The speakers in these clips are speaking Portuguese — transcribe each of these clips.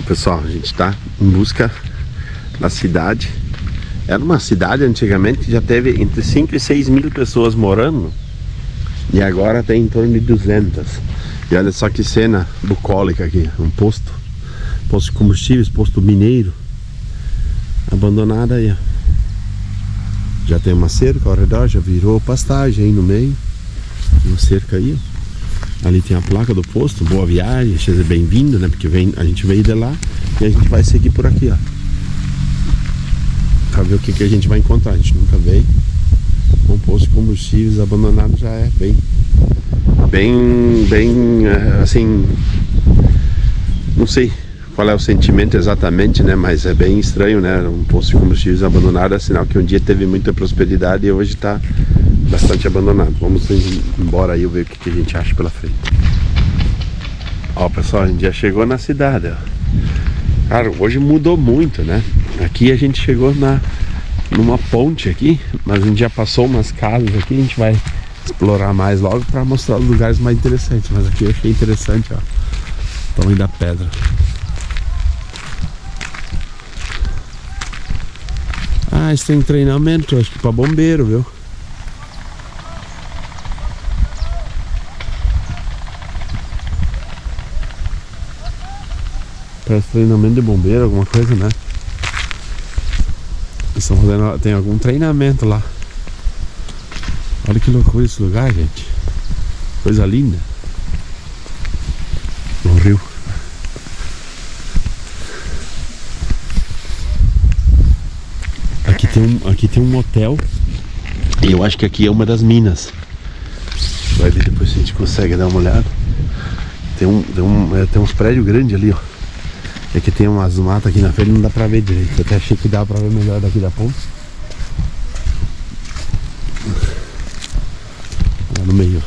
Ó, pessoal, a gente tá em busca da cidade. Era uma cidade antigamente que já teve entre 5 e 6 mil pessoas morando, e agora tem em torno de 200. E olha só que cena bucólica aqui, um posto de combustíveis, posto mineiro, abandonado aí, ó. Já tem uma cerca ao redor, já virou pastagem aí no meio, uma cerca aí, ó. Ali tem a placa do posto, boa viagem, seja bem-vindo, né? Porque a gente veio de lá e a gente vai seguir por aqui, ó, pra ver o que a gente vai encontrar. A gente nunca veio. Um posto de combustíveis abandonado já é bem assim, não sei qual é o sentimento exatamente, né? Mas é bem estranho, né? Um posto de combustíveis abandonado é sinal que um dia teve muita prosperidade e hoje está bastante abandonado. Vamos embora aí, ver o que a gente acha pela frente. Ó, pessoal, a gente já chegou na cidade, ó. Cara, hoje mudou muito, né? Aqui a gente chegou numa ponte aqui, mas a gente já passou umas casas aqui, a gente vai explorar mais logo para mostrar os lugares mais interessantes. Mas aqui eu achei interessante, ó, o tamanho da pedra. Ah, isso tem treinamento, acho que para bombeiro, viu? Parece treinamento de bombeiro, alguma coisa, né? Estão fazendo, tem algum treinamento lá. Olha que loucura esse lugar, gente. Coisa linda. No rio. Aqui tem um motel. E eu acho que aqui é uma das minas. Vai ver depois se a gente consegue dar uma olhada. Tem uns prédios grandes ali, ó. É que tem umas matas aqui na frente, não dá pra ver direito. Eu até achei que dava pra ver melhor daqui da ponte. Lá no meio.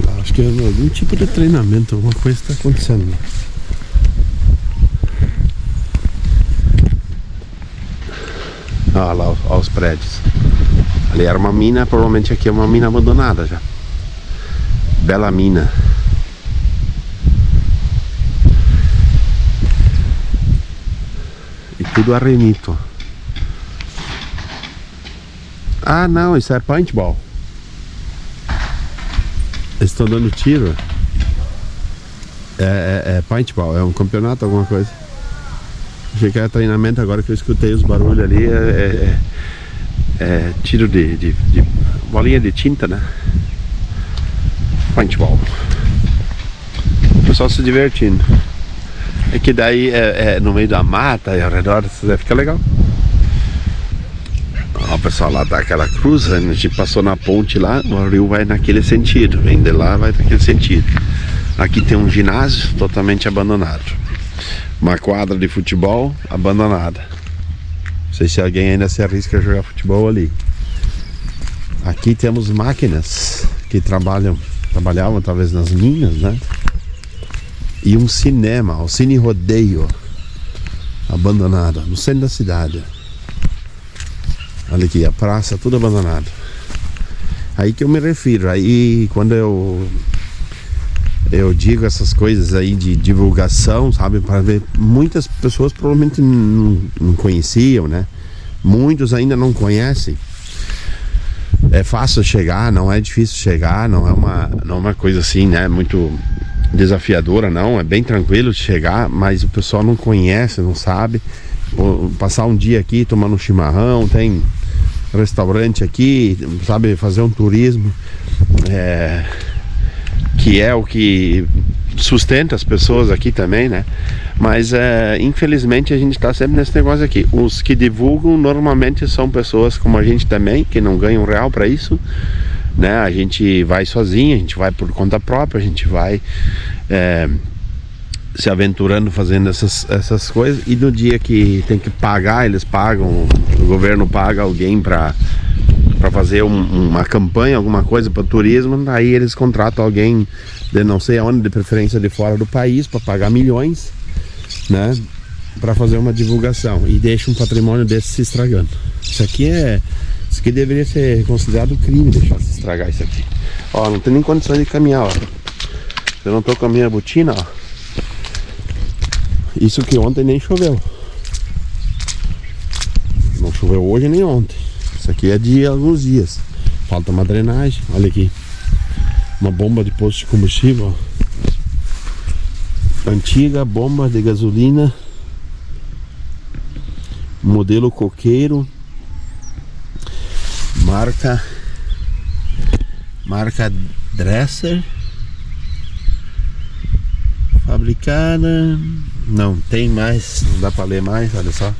Lá, acho que é algum tipo de treinamento, alguma coisa está acontecendo lá. Ah, lá, ó, os prédios. Ali era uma mina, provavelmente aqui é uma mina abandonada já. Bela mina. E tudo arrenito. Ah, não, isso é paintball. Eles estão dando tiro. É paintball, é um campeonato, alguma coisa. Achei que era treinamento, agora que eu escutei os barulhos ali. Tiro de bolinha de tinta, né? Paintball. O pessoal se divertindo. É que daí no meio da mata e ao redor, fica legal. Ó, o pessoal lá dá aquela cruz, a gente passou na ponte lá, o rio vai naquele sentido, vem de lá, vai naquele sentido. Aqui tem um ginásio totalmente abandonado. Uma quadra de futebol abandonada. Não sei se alguém ainda se arrisca a jogar futebol ali. Aqui temos máquinas que trabalhavam talvez nas minas, né? E um cinema, o Cine Rodeio, abandonado no centro da cidade. Olha aqui, a praça tudo abandonado. Aí que eu me refiro. Aí quando eu digo essas coisas aí de divulgação, sabe, para ver, muitas pessoas provavelmente não conheciam, né? Muitos ainda não conhecem. É fácil chegar, não é difícil chegar, não é uma coisa assim, né, muito desafiadora, não, é bem tranquilo de chegar, mas o pessoal não conhece, não sabe. Passar um dia aqui tomando um chimarrão, tem restaurante aqui, sabe, fazer um turismo, que é o que sustenta as pessoas aqui também, né? Mas infelizmente a gente está sempre nesse negócio aqui. Os que divulgam normalmente são pessoas como a gente também, que não ganham real para isso, né? A gente vai sozinho, a gente vai por conta própria, a gente vai se aventurando fazendo essas coisas, e no dia que tem que pagar, eles pagam, o governo paga alguém para fazer uma campanha, alguma coisa para turismo. Daí eles contratam alguém de não sei aonde, de preferência de fora do país, para pagar milhões, né, para fazer uma divulgação, e deixa um patrimônio desse se estragando. Isso aqui Isso aqui deveria ser considerado crime, deixar se estragar isso aqui. Ó, não tem nem condições de caminhar, ó. Eu não tô com a minha botina, ó. Isso que ontem nem choveu. Não choveu hoje nem ontem. Isso aqui é de alguns dias. Falta uma drenagem, olha aqui. Uma bomba de posto de combustível, ó. Antiga bomba de gasolina, modelo coqueiro, marca Dresser, fabricada, não tem mais, não dá para ler mais, olha só.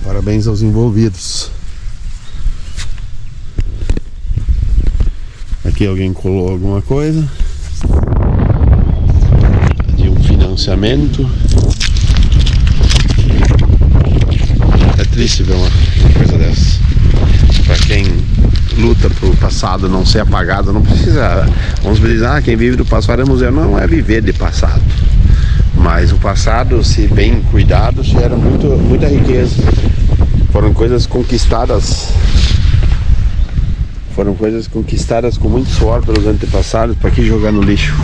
Parabéns aos envolvidos. Aqui alguém colou alguma coisa de um financiamento. É triste ver uma coisa dessa. Para quem luta pro passado não ser apagado, não precisa. Vamos dizer, quem vive do passado é museu. Não é viver de passado. Mas o passado, se bem cuidado, gera muita riqueza. Foram coisas conquistadas. Foram coisas conquistadas com muito suor pelos antepassados. Para que jogar no lixo?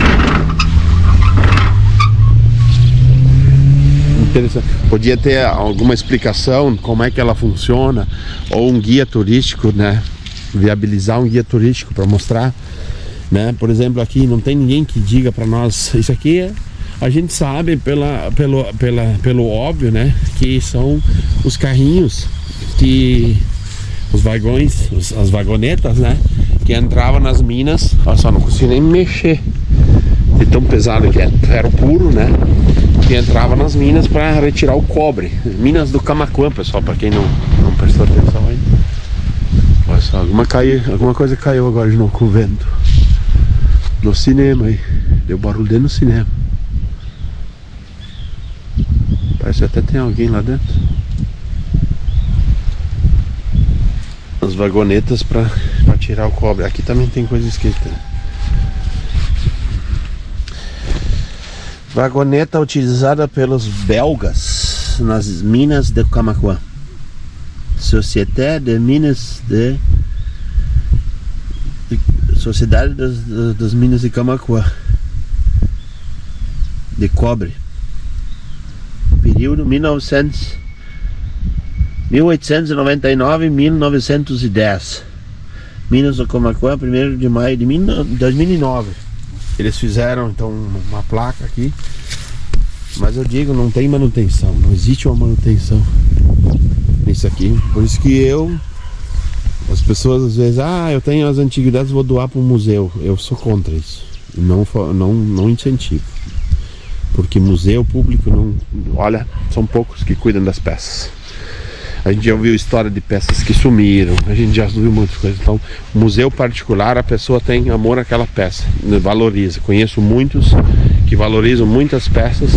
Podia ter alguma explicação como é que ela funciona, ou um guia turístico, né? Viabilizar um guia turístico para mostrar, né? Por exemplo, aqui não tem ninguém que diga para nós. Isso aqui a gente sabe pelo óbvio, né? Que são os carrinhos, que os vagões, as vagonetas, né? Que entravam nas minas. Olha só, não consigo nem mexer de tão pesado que é. Ferro puro, né? Que entrava nas minas para retirar o cobre. Minas do Camaquã, pessoal, para quem não prestou atenção aí. Olha só, alguma coisa caiu agora de novo com o vento. No cinema aí. Deu barulho dentro do cinema. Parece que até tem alguém lá dentro. As vagonetas para tirar o cobre. Aqui também tem coisa escrita. Vagoneta utilizada pelos belgas nas minas de Camaquã. Sociedade de Minas Sociedade das Minas de Camaquã. De cobre. Período 1899-1910. Minas do Camaquã, 1º de maio de 2009. Eles fizeram então uma placa aqui. Mas eu digo, não tem manutenção. Não existe uma manutenção nisso aqui. Por isso que as pessoas às vezes, eu tenho as antiguidades, vou doar para um museu. Eu sou contra isso. Não incentivo. Porque museu público não. Olha, são poucos que cuidam das peças. A gente já ouviu história de peças que sumiram, a gente já ouviu muitas coisas. Então, museu particular, a pessoa tem amor àquela peça, valoriza. Conheço muitos que valorizam muitas peças.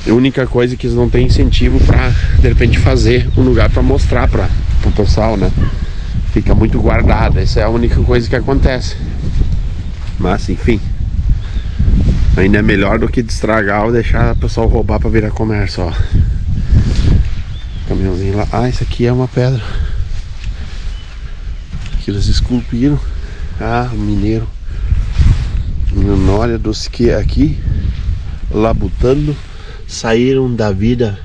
A única coisa é que eles não têm incentivo para, de repente, fazer um lugar para mostrar para o pessoal, né? Fica muito guardada, essa é a única coisa que acontece. Mas, enfim, ainda é melhor do que estragar ou deixar o pessoal roubar para virar comércio, ó. Caminhãozinho lá. Isso aqui é uma pedra que eles esculpiram. O mineiro, memória dos que aqui labutando saíram da vida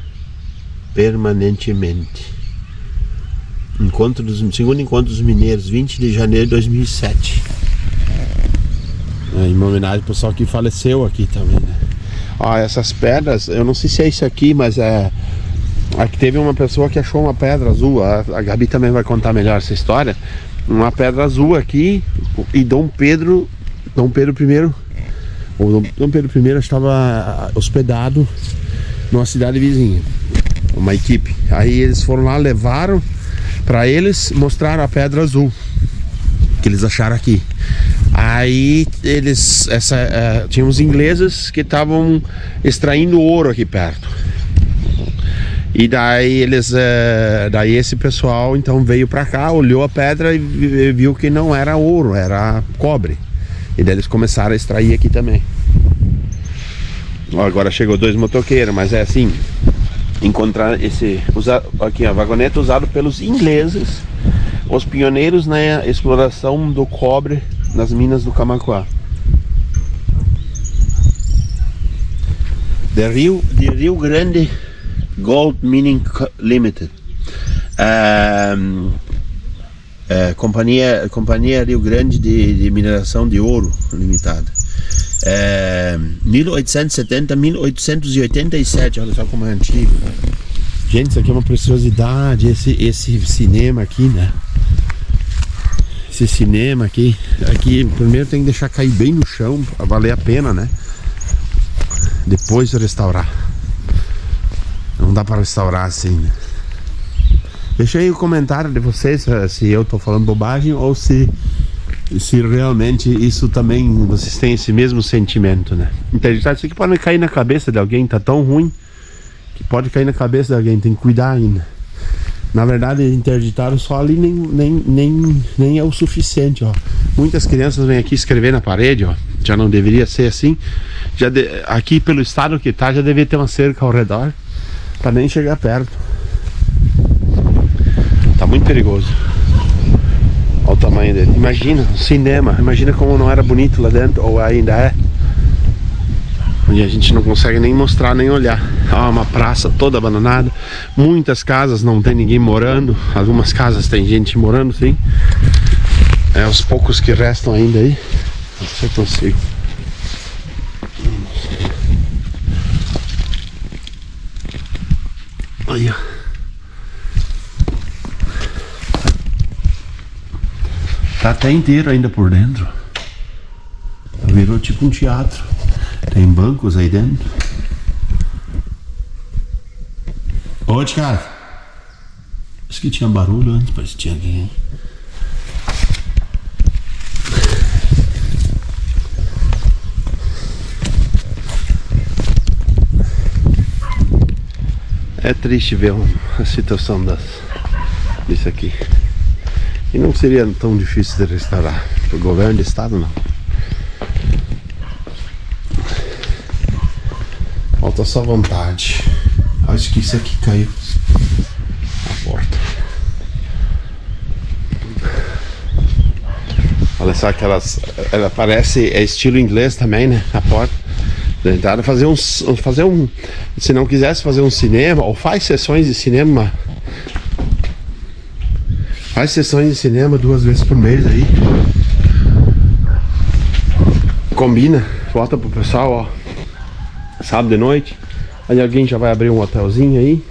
permanentemente. Segundo encontro dos mineiros, 20 de janeiro de 2007. Em homenagem ao pessoal que faleceu aqui também, né? Essas pedras, eu não sei se é isso aqui, mas aqui teve uma pessoa que achou uma pedra azul. A Gabi também vai contar melhor essa história. Uma pedra azul aqui. E Dom Pedro I, o Dom Pedro I estava hospedado numa cidade vizinha, uma equipe. Aí eles foram lá, levaram para eles, mostraram a pedra azul que eles acharam aqui. Aí eles tinham os ingleses que estavam extraindo ouro aqui perto. E daí daí esse pessoal então veio pra cá, olhou a pedra e viu que não era ouro, era cobre. E daí eles começaram a extrair aqui também. Agora chegou 2 motoqueiros, mas é assim, encontrar aqui a vagoneta usado pelos ingleses, os pioneiros na exploração do cobre nas minas do Camaquã. The Rio Grande Gold Mining Limited, Companhia Rio Grande de Mineração de Ouro Limitada, 1870-1887, olha só como é antigo. Gente, isso aqui é uma preciosidade, esse cinema aqui, né? Esse cinema aqui primeiro tem que deixar cair bem no chão para valer a pena, né? Depois restaurar. Não dá para restaurar assim, né? Deixa aí o comentário de vocês se eu tô falando bobagem ou se realmente isso também, vocês têm esse mesmo sentimento, né? Interditar isso aqui pode cair na cabeça de alguém, tá tão ruim que pode cair na cabeça de alguém, tem que cuidar ainda. Na verdade, interditaram só ali, nem é o suficiente, ó. Muitas crianças vêm aqui escrever na parede, ó. Já não deveria ser assim. Aqui pelo estado que tá, já deveria ter uma cerca ao redor para nem chegar perto. Tá muito perigoso. Olha o tamanho dele. Imagina, um cinema. Imagina como não era bonito lá dentro, ou ainda é. Onde a gente não consegue nem mostrar, nem olhar. Uma praça toda abandonada. Muitas casas não tem ninguém morando. Algumas casas tem gente morando, sim. Os poucos que restam ainda aí. Não sei se eu consigo. Olha. Tá até inteiro ainda por dentro. Virou tipo um teatro. Tem bancos aí dentro. Ô, cara. Acho que tinha barulho antes, parece que tinha alguém. É triste ver a situação disso aqui. E não seria tão difícil de restaurar. Para o governo do estado, não. Falta só vontade. Acho que isso aqui caiu. A porta. Olha só que ela parece, é estilo inglês também, né? A porta. Tentaram fazer se não quisesse fazer um cinema, ou faz sessões de cinema. Faz sessões de cinema 2 vezes por mês aí. Combina, bota pro pessoal, ó. Sábado de noite. Aí alguém já vai abrir um hotelzinho aí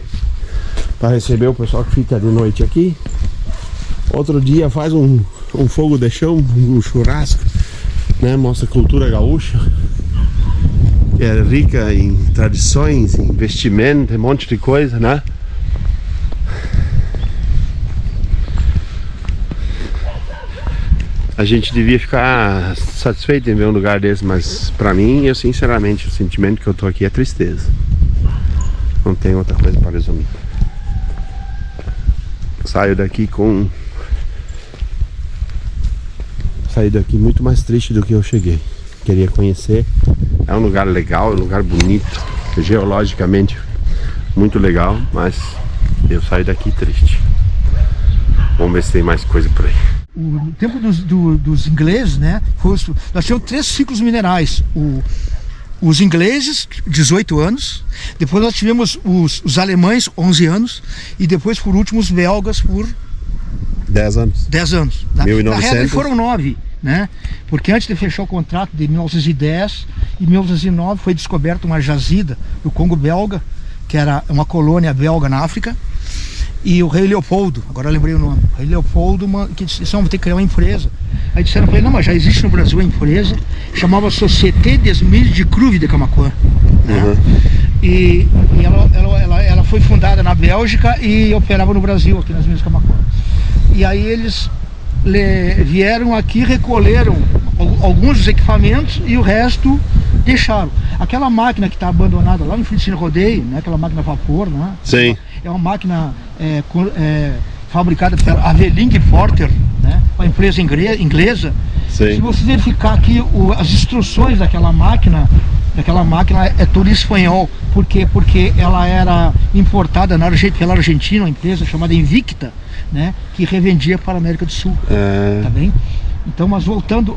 para receber o pessoal que fica de noite aqui. Outro dia faz um fogo de chão, um churrasco, né? Mostra a cultura gaúcha, que é rica em tradições, em investimento, um monte de coisa, né? A gente devia ficar satisfeito em ver um lugar desse, mas pra mim, eu sinceramente, o sentimento que eu tô aqui é tristeza. Não tem outra coisa para resumir. Saio daqui muito mais triste do que eu cheguei. Queria conhecer. É um lugar legal, é um lugar bonito, geologicamente muito legal, mas eu saio daqui triste. Vamos ver se tem mais coisa por aí. O tempo dos ingleses, né? Nós tínhamos 3 ciclos minerais. Os ingleses, 18 anos. Depois nós tivemos os alemães, 11 anos. E depois, por último, os belgas por 10 anos. 10 anos. Na realidade foram 9, né? Porque antes de fechar o contrato de 1910, em 1909 foi descoberta uma jazida do Congo belga, que era uma colônia belga na África. E o rei Leopoldo, agora eu lembrei o nome, o rei Leopoldo, que disse, vamos ter que criar uma empresa. Aí disseram para ele, não, mas já existe no Brasil uma empresa, chamava Société des Mines de Cruve de Camaquã. Né? E ela foi fundada na Bélgica e operava no Brasil, aqui nas Minas de Camaquã. E aí eles vieram aqui, recolheram alguns dos equipamentos e o resto deixaram. Aquela máquina que está abandonada lá no Feliciano Rodeio, né? Aquela máquina a vapor, né? Sim. É uma máquina fabricada pela Aveling Porter, né? Uma empresa inglesa. Sim. Se você verificar aqui as instruções daquela máquina, Aquela máquina é toda espanhol. Por quê? Porque ela era importada pela Argentina, uma empresa chamada Invicta, né, que revendia para a América do Sul. Tá bem? Então, mas voltando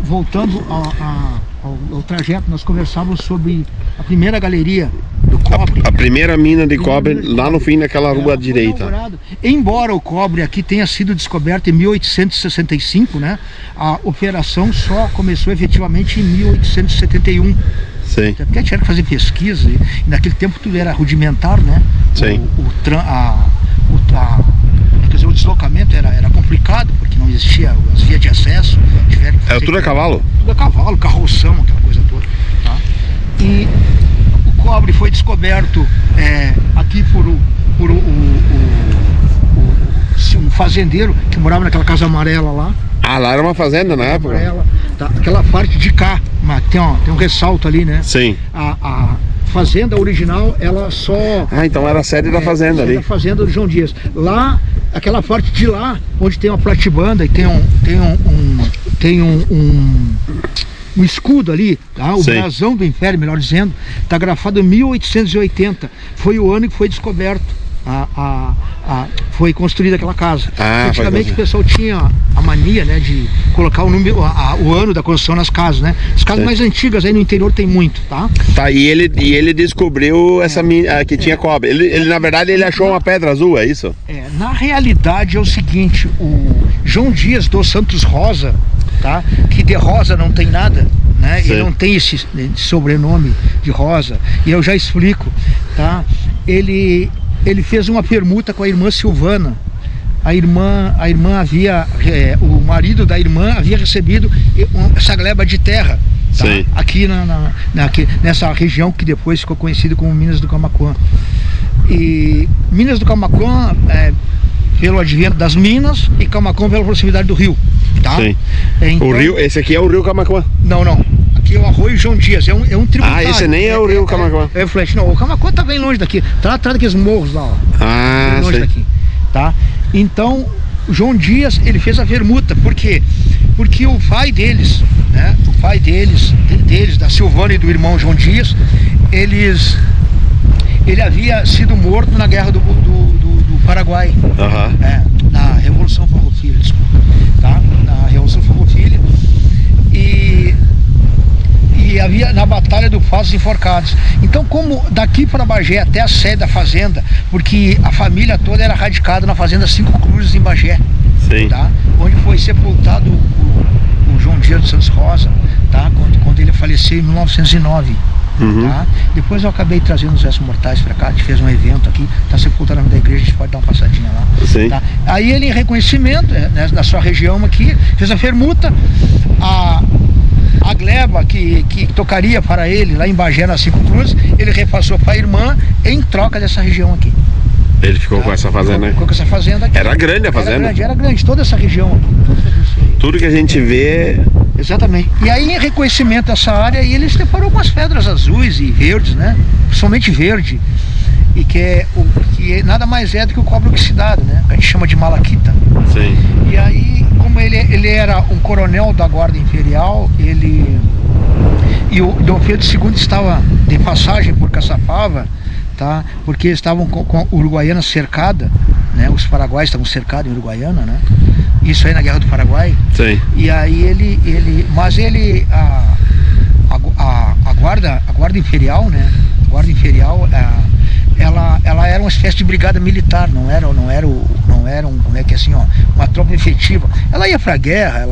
ao trajeto, nós conversávamos sobre a primeira galeria do cobre. A primeira mina de cobre lá no fim daquela rua à direita. Embora o cobre aqui tenha sido descoberto em 1865, né, a operação só começou efetivamente em 1871. Sim. Porque tinha que fazer pesquisa, e naquele tempo tudo era rudimentar, né? Sim. Quer dizer, o deslocamento era complicado, porque não existia as vias de acesso. Tudo a cavalo? Tudo a cavalo, carroção, aquela coisa toda. Tá? E o cobre foi descoberto aqui por um fazendeiro que morava naquela casa amarela lá. Lá era uma fazenda na época? Amarela, tá? Aquela parte de cá, tem um ressalto ali, né? Sim. A fazenda original, ela só... então era a sede da fazenda ali. Da fazenda do João Dias. Lá, aquela parte de lá, onde tem uma platibanda e tem um escudo ali, tá? O brasão do Império, melhor dizendo, está grafado em 1880. Foi o ano que foi descoberto. Foi construída aquela casa. Antigamente o pessoal tinha a mania, né, de colocar o ano da construção nas casas, né? As casas mais antigas aí no interior tem muito, tá? E ele descobriu essa mina que tinha cobre. Ele na verdade ele achou uma pedra azul, é isso? Na realidade é o seguinte, o João Dias dos Santos Rosa, tá? Que de rosa não tem nada, né? Ele não tem esse sobrenome de Rosa, e eu já explico, tá? Ele fez uma permuta com a irmã Silvana. A irmã havia, o marido da irmã havia recebido essa gleba de terra, tá? Aqui nessa região que depois ficou conhecida como Minas do Camaquã. E Minas do Camaquã pelo advento das minas, e Camaquã pela proximidade do rio, tá? Então, o rio, esse aqui é o rio Camaquã? Não. Aqui é o Arroio João Dias, é um tributário. Esse nem é o rio Camaquã. Não, o Camaquã tá bem longe daqui, atrás daqueles morros lá, ó. Bem longe daqui, tá? Então, o João Dias, ele fez a permuta. Por quê? Porque o pai deles, né? O pai deles, da Silvana e do irmão João Dias, ele havia sido morto na guerra do Paraguai. Na Revolução Farroupilha, desculpa. Tá? Na Revolução Farroupilha. E havia na Batalha do Passo dos Enforcados. Então, como daqui para Bagé até a sede da fazenda, porque a família toda era radicada na fazenda Cinco Cruzes em Bagé, tá? Onde foi sepultado o João Dias dos Santos Rosa, tá? Quando ele faleceu em 1909. Tá? Depois eu acabei trazendo os restos mortais para cá, a gente fez um evento aqui, está sepultado na igreja, a gente pode dar uma passadinha lá. Tá? Aí ele, em reconhecimento, na sua região aqui, fez a permuta. A gleba que tocaria para ele lá em Bagé, nas Cinco Cruzes, ele repassou para a irmã em troca dessa região aqui. Ele ficou com essa fazenda, ficou com essa fazenda aqui. Era grande a fazenda? Era grande, toda essa região aqui. Tudo que a gente vê... Exatamente. E aí, em reconhecimento dessa área, ele se deparou com as pedras azuis e verdes, né? Principalmente verde. E que nada mais é do que o cobre oxidado, né? Que a gente chama de malaquita. E aí, como ele era um coronel da Guarda Imperial, e o Dom Pedro II estava de passagem por Caçapava, tá? Porque eles estavam com a Uruguaiana cercada, né? Os paraguaios estavam cercados em Uruguaiana, né? Isso aí na Guerra do Paraguai. E aí a Guarda Imperial, né? A Guarda Imperial, ela era uma espécie de brigada militar, não era como é que é assim, ó, uma tropa efetiva. Ela ia para a guerra,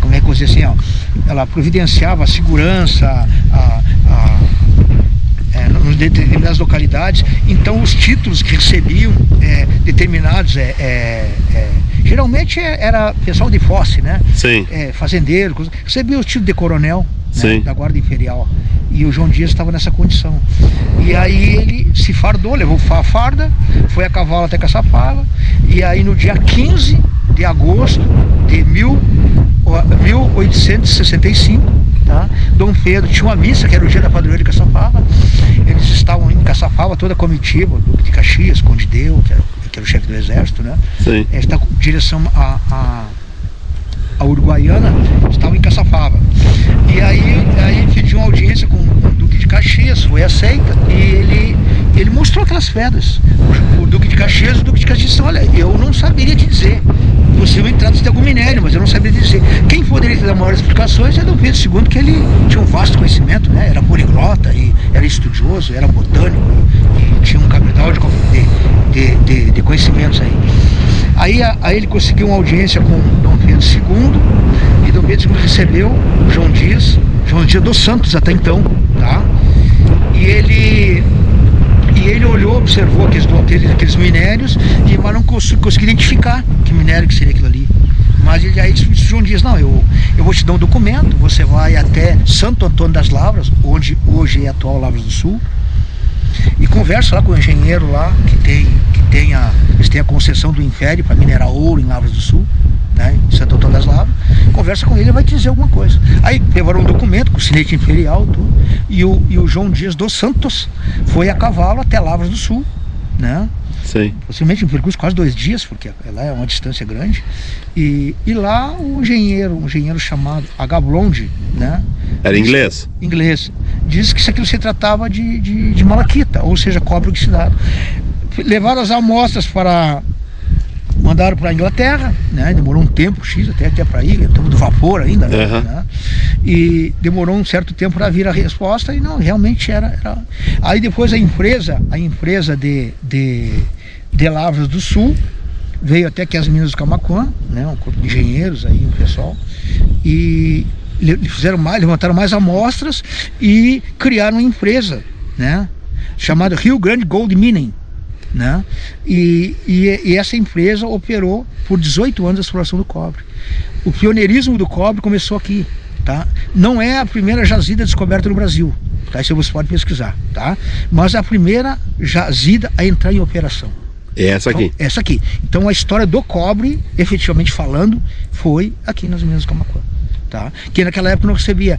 como é que eu dizer assim, ó, ela providenciava a segurança, nos determinadas localidades. Então os títulos que recebiam determinados, geralmente era pessoal de posse, né? Fazendeiro, recebia o título de coronel, né, da Guarda Imperial. E o João Dias estava nessa condição. E aí ele se fardou, levou a farda, foi a cavalo até Caçapava. E aí no dia 15 de agosto de 1865, tá? Dom Pedro tinha uma missa, que era o dia da padroeira de Caçapava. Eles estavam em Caçapava, toda a comitiva, Duque de Caxias, Conde Deu, que era o chefe do exército, né? Está em direção a Uruguaiana, estava em Caçapava. E aí pediu aceita, e ele mostrou aquelas pedras. O Duque de Caxias e o Duque de Caxias disse: olha, eu não saberia te dizer. Possivelmente trata-se de algum minério, mas eu não saberia dizer. Quem poderia te dar maiores explicações é Dom Pedro II, que ele tinha um vasto conhecimento, né? Era poliglota, e era estudioso, era botânico, e tinha um cabedal de conhecimentos aí. Aí ele conseguiu uma audiência com Dom Pedro II, e Dom Pedro II recebeu João Dias dos Santos até então, tá? E ele olhou, observou aqueles minérios, mas não conseguiu identificar que minério que seria aquilo ali. Mas aí disse João Dias: não, eu vou te dar um documento, você vai até Santo Antônio das Lavras, onde hoje é a atual Lavras do Sul, e conversa lá com o engenheiro lá, eles têm a concessão do Império para minerar ouro em Lavras do Sul, né, em Santo Antônio das Lavras. Conversa com ele, ele vai te dizer alguma coisa. Aí levaram um documento com o sinete imperial, tudo, e o João Dias dos Santos foi a cavalo até Lavras do Sul, né? Sim. Possivelmente um percurso quase 2 dias, porque lá é uma distância grande. E lá um engenheiro chamado H. Blonde, né? Era inglês? Inglês. Disse que isso aquilo se tratava de malaquita, ou seja, cobre oxidado. Levaram as amostras mandaram para a Inglaterra, né? Demorou um tempo X até para ir, estamos do vapor ainda, né? Uhum. Né? E demorou um certo tempo para vir a resposta, e não, realmente era. Aí depois a empresa de Lavras do Sul veio até aqui as minas do Camaquã, né? Um corpo de engenheiros aí, um pessoal, e levantaram mais amostras e criaram uma empresa, né? Chamada Rio Grande Gold Mining, né? E essa empresa operou por 18 anos a exploração do cobre. O pioneirismo do cobre começou aqui, tá? Não é a primeira jazida descoberta no Brasil, tá? Isso você pode pesquisar, tá? Mas a primeira jazida a entrar em operação. É essa aqui? Então, essa aqui. Então a história do cobre, efetivamente falando, foi aqui nas minas do Camaquã, tá? Que naquela época não recebia.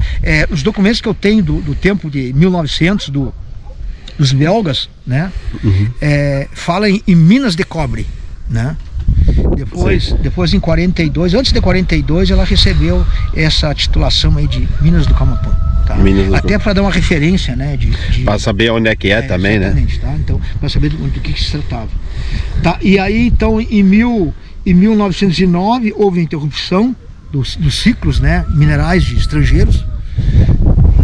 Os documentos que eu tenho do tempo de 1900, dos belgas, né? Uhum. Fala em minas de cobre, né? Depois em 42, antes de 42, ela recebeu essa titulação aí de Minas do Camaquã, tá? Até para dar uma referência, né? Para saber onde é que é também, né? Tá? Então, para saber do que se tratava. Tá? E aí, então, em 1909, houve a interrupção dos ciclos, né, minerais de estrangeiros.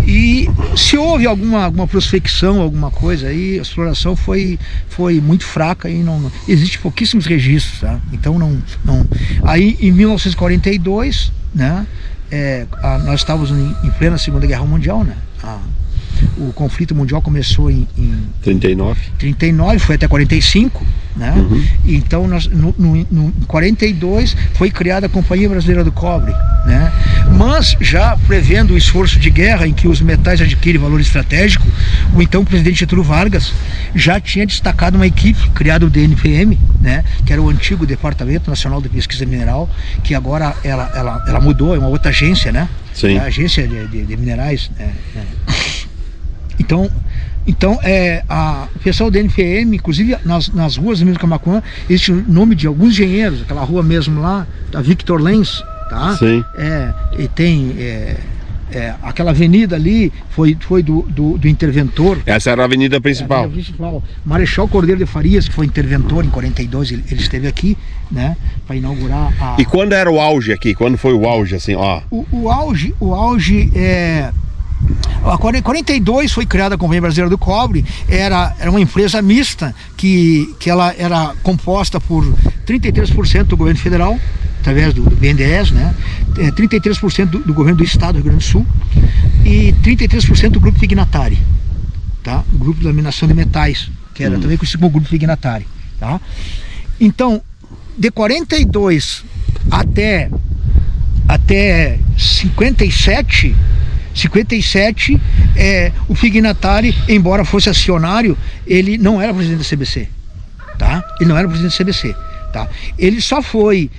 E se houve alguma prospecção, alguma coisa aí, a exploração foi muito fraca e não existe pouquíssimos registros, tá? Então não. Aí em 1942, né, nós estávamos em plena Segunda Guerra Mundial, né? O conflito mundial começou em 39, foi até 45, né? Uhum. Então em 42 foi criada a Companhia Brasileira do Cobre, né? Mas já prevendo o esforço de guerra em que os metais adquirem valor estratégico, o então presidente Getúlio Vargas já tinha destacado uma equipe criada o DNPM, né? Que era o antigo Departamento Nacional de Pesquisa Mineral, que agora ela mudou, é uma outra agência, né? Sim. É a agência de minerais. Então o pessoal do NPM, inclusive nas ruas do Minas do Camaquã, existe o nome de alguns engenheiros, aquela rua mesmo lá, da Victor Lenz, tá? Sim. E tem aquela avenida ali, foi do interventor. Essa era a avenida principal. A avenida principal. Marechal Cordeiro de Farias, que foi interventor em 42, ele esteve aqui, né, para inaugurar a... E quando era o auge aqui? Quando foi o auge, assim, ó? O auge A 42 foi criada a Companhia Brasileira do Cobre, era uma empresa mista que ela era composta por 33% do governo federal, através do BNDES, né? 33% do governo do estado do Rio Grande do Sul e 33% do grupo Pignatari, tá? O grupo da mineração de metais, que era também conhecido como grupo Pignatari, tá? Então, de 42 até 57, o Pignatari, embora fosse acionário, ele não era presidente da CBC, tá? Ele não era presidente da CBC, tá? Ele só foi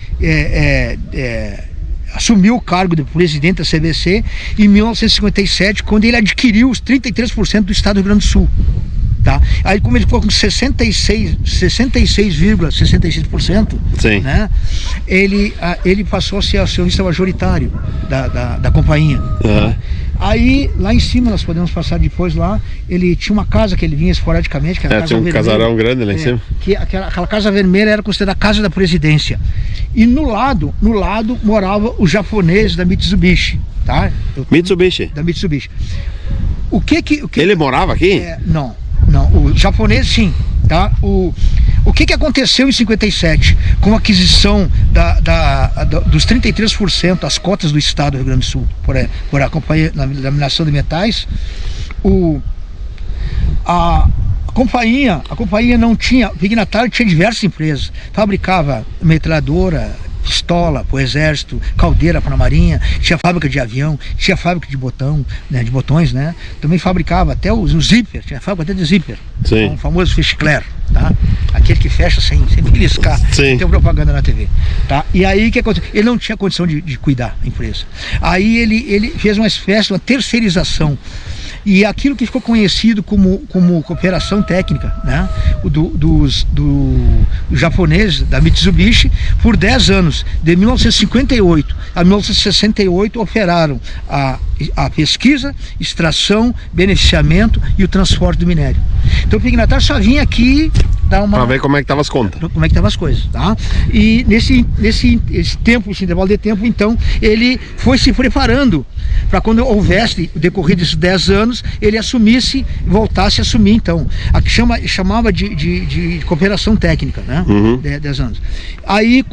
assumiu o cargo de presidente da CBC em 1957, quando ele adquiriu os 33% do estado do Rio Grande do Sul, tá? Aí, como ele ficou com 66,66%, né? Ele passou a ser acionista majoritário da companhia. Tá? Aí, lá em cima, nós podemos passar depois lá, ele tinha uma casa que ele vinha esporadicamente, que era a Casa tinha um Vermelha. casarão grande lá em cima. Que aquela Casa Vermelha era considerada a Casa da Presidência. E no lado morava os japoneses da Mitsubishi, tá? Mitsubishi? Da Mitsubishi. Ele morava aqui? Não, o japonês sim, tá? O que aconteceu em 57 com a aquisição dos 33% das cotas do Estado do Rio Grande do Sul por a Companhia da Mineração de Metais? A companhia não tinha, o Pignatário tinha diversas empresas, fabricava metralhadora, pistola para o exército, caldeira para a marinha, tinha fábrica de avião, tinha fábrica de botões, né? Também fabricava até os zíper, tinha fábrica até de zíper, o famoso Fischler, tá? Aquele que fecha sem beliscar, tem propaganda na TV, tá? E aí o que aconteceu? Ele não tinha condição de cuidar da empresa. Aí ele fez uma espécie de uma terceirização. E aquilo que ficou conhecido como cooperação técnica, né, dos japoneses da Mitsubishi, por 10 anos, de 1958 a 1968, operaram a pesquisa, extração, beneficiamento e o transporte do minério. Então o Pignatário só vinha aqui dar uma... Para ver como é que estavam as contas. Como é que estavam as coisas, tá? E nesse tempo, esse intervalo de tempo, então, ele foi se preparando para quando houvesse, decorrido esses 10 anos, ele assumisse, voltasse a assumir, então, a que chamava de cooperação técnica, né? 10 anos. Aí,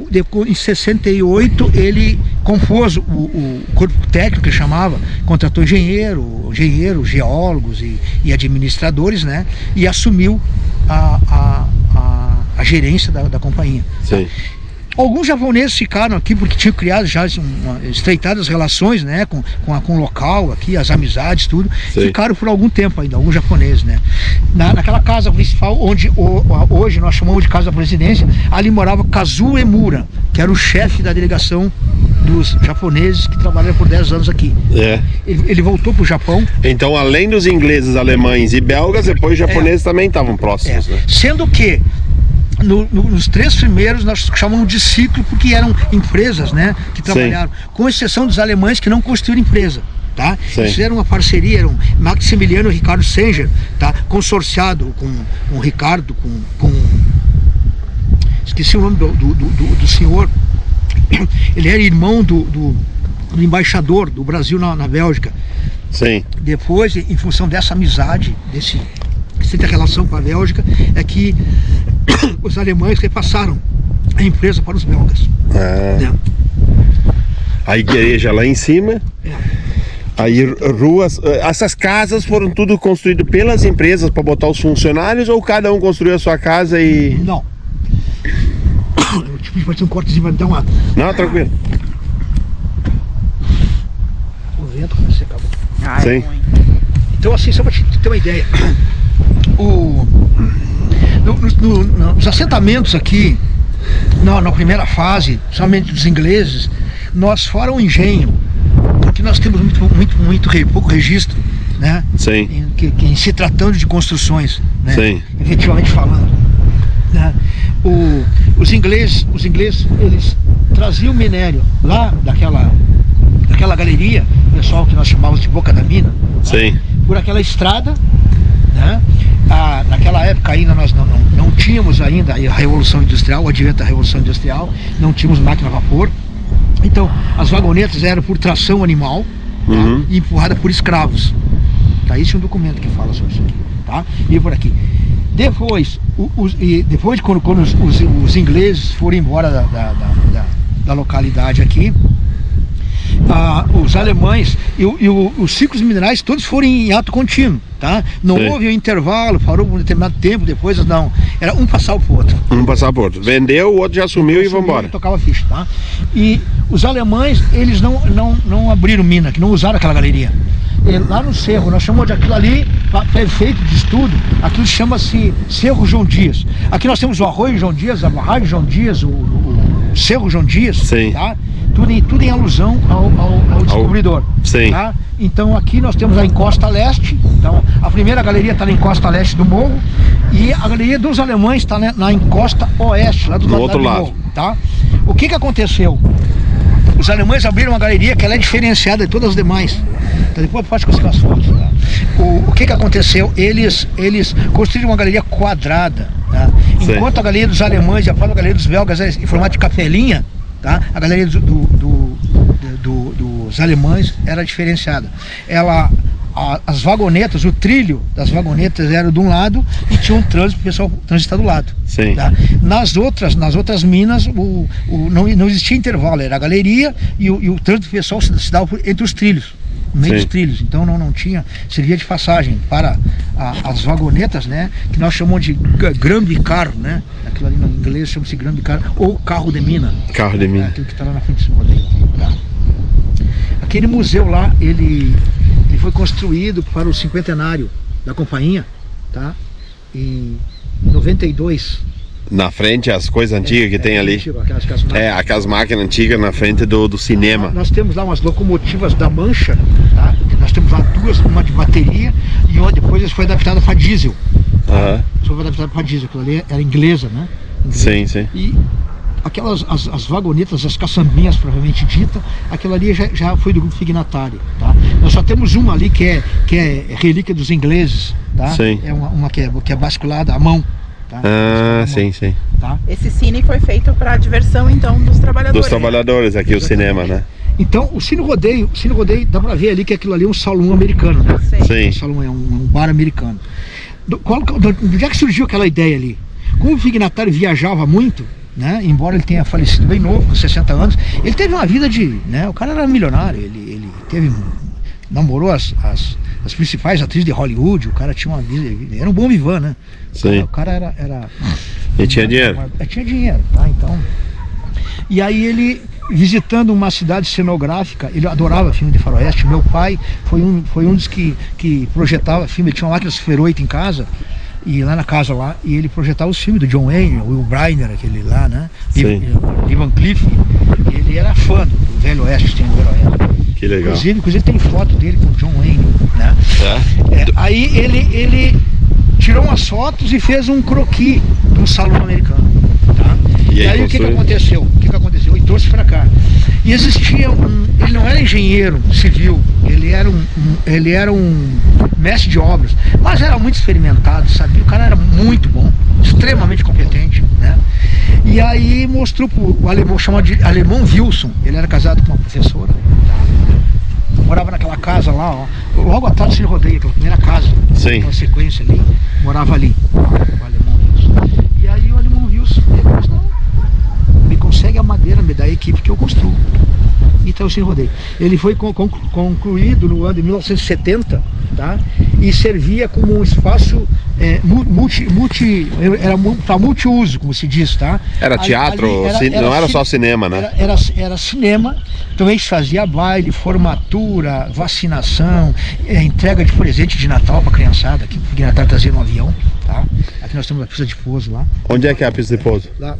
em 68, ele compôs o corpo técnico, que chamava, contratou engenheiros, geólogos e administradores, né? E assumiu a gerência da companhia. Sim. Alguns japoneses ficaram aqui porque tinham criado já estreitado as relações, né, com o local aqui, as amizades, tudo. Ficaram por algum tempo ainda, alguns japoneses, né. Naquela casa principal, onde hoje nós chamamos de Casa da Presidência, ali morava Kazuo Emura, que era o chefe da delegação dos japoneses que trabalharam por 10 anos aqui. Ele voltou para o Japão. Então, além dos ingleses, alemães e belgas, depois os japoneses também estavam próximos, né? Sendo que nos 3 primeiros nós chamamos de ciclo, porque eram empresas, né, que trabalharam, com exceção dos alemães que não construíram empresa, tá? Eles fizeram uma parceria, eram Maximiliano e Ricardo Senger, tá? Consorciado com o Ricardo, esqueci o nome do senhor. Ele era irmão do embaixador do Brasil na Bélgica. Depois, em função dessa amizade, dessa relação com a Bélgica, é que os alemães repassaram a empresa para os belgas. A igreja lá em cima. Aí ruas, essas casas foram tudo construídas pelas empresas para botar os funcionários, ou cada um construiu a sua casa e... Não. Pode ser um cortezinho, vai me dar uma... Não, tranquilo. O vento começa a acabar. Sim. Então, assim, só para te ter uma ideia, nos assentamentos aqui, na primeira fase, somente dos ingleses, nós fora o engenho, porque nós temos pouco registro, né? Em se tratando de construções, né? Efetivamente falando, né? Os ingleses, eles traziam minério lá daquela galeria, pessoal que nós chamávamos de Boca da Mina, né? Por aquela estrada, né? Naquela época ainda nós não tínhamos ainda a Revolução Industrial, o advento da Revolução Industrial, não tínhamos máquina a vapor. Então as vagonetas eram por tração animal, tá? E empurrada por escravos. Tá? Isso é um documento que fala sobre isso aqui, tá? E por aqui. Depois quando os ingleses foram embora da localidade aqui, os alemães e os ciclos minerais todos foram em ato contínuo, tá? Não houve um intervalo, parou por um determinado tempo, depois não, era um passar pro outro. Vendeu, o outro já assumiu e vamos embora. Tocava ficha, tá? E os alemães, eles não abriram mina, que não usaram aquela galeria. Lá no Cerro, nós chamamos de aquilo ali, para efeito de estudo, aquilo chama-se Cerro João Dias. Aqui nós temos o Arroio João Dias, a barragem João Dias, o Cerro João Dias, tá? Tudo em alusão ao descobridor. Tá? Então aqui nós temos a encosta leste, então a primeira galeria está na encosta leste do morro, e a galeria dos alemães está na encosta oeste, lá do outro lado do morro, tá? O que aconteceu? os alemães abriram uma galeria que ela é diferenciada de todas as demais. Então, depois pode conseguir as fotos. Tá? O que aconteceu? Eles construíram uma galeria quadrada. Tá? Enquanto a galeria dos alemães e a própria galeria dos belgas é em formato de capelinha, tá? A galeria dos alemães era diferenciada. As vagonetas, o trilho das vagonetas era de um lado e tinha um trânsito para o pessoal transitar do lado. Tá? Nas outras minas não existia intervalo, era a galeria e o trânsito do pessoal se dava entre os trilhos, no meio dos trilhos. Então não tinha, servia de passagem para as vagonetas, né? Que nós chamamos de Grand-Car, né? Aquilo ali no inglês chama-se Grand-Car ou carro de mina. Carro de mina. Aquilo que está lá na frente do rodeio. Tá? Aquele museu lá, ele foi construído para o cinquentenário da companhia, tá? Em 92. Na frente, as coisas antigas que tem ali. Aquelas máquinas antigas na frente do cinema. Nós temos lá umas locomotivas da Mancha, tá? Nós temos lá duas, uma de bateria e uma depois foi adaptada para diesel. Tá? Foi adaptada para diesel, aquela ali era inglesa, né? Sim, sim. E aquelas, as vagonetas, as caçambinhas provavelmente dita, aquela ali já foi do grupo Fignatário, tá? Nós só temos uma ali que é relíquia dos ingleses, tá? Sim. É uma que é basculada à mão. Tá? Sim, sim. Tá? Esse cine foi feito para a diversão então dos trabalhadores. Dos trabalhadores aqui, o cinema, né? Então o Cine Rodeio, dá pra ver ali que aquilo ali é um salão americano, né? Sim. Um salão, é um bar americano. De onde é que surgiu aquela ideia ali? Como o Fignatário viajava muito, né? Embora ele tenha falecido bem novo, com 60 anos, ele teve uma vida né? O cara era milionário, ele namorou as principais atrizes de Hollywood, o cara tinha uma vida, era um bom vivan, né? Sim. O cara era ele tinha dinheiro. Tinha dinheiro, tá? Então, e aí ele, visitando uma cidade cenográfica, ele adorava filme de faroeste. Meu pai foi um dos que projetava filme, ele tinha uma máquina Super 8 em casa, e lá na casa lá, e ele projetava os filmes do John Wayne, o Will Briner, aquele lá, né? Lee Van Cleef, ele era fã do Velho Oeste, que tem no Velho Oeste. Que legal. Inclusive tem foto dele com o John Wayne, né? Aí ele tirou umas fotos e fez um croquis de um salão americano, tá? E aí o que aconteceu? Ele trouxe para cá. E existia ele não era engenheiro civil, ele era um mestre de obras, mas era muito experimentado, sabia? O cara era muito bom, extremamente competente, né? E aí mostrou o alemão, chamado de Alemão Wilson, ele era casado com uma professora, morava naquela casa lá, ó, logo atrás do Cine Rodeio, aquela primeira casa, aquela sequência ali, morava ali, o Alemão Wilson. E aí o Alemão Wilson, ele disse, não, me consegue a madeira, me dá a equipe que eu construo. Então o Cine Rodeio, ele foi concluído no ano de 1970, tá? E servia como um espaço era para multiuso, como se diz, tá? Era teatro, não era só cinema, né? Era cinema, também se fazia baile, formatura, vacinação, entrega de presente de Natal para a criançada, que o Fignatário trazia no avião, tá? Aqui nós temos a pista de pouso lá. Onde é que é a pista de pouso? Lá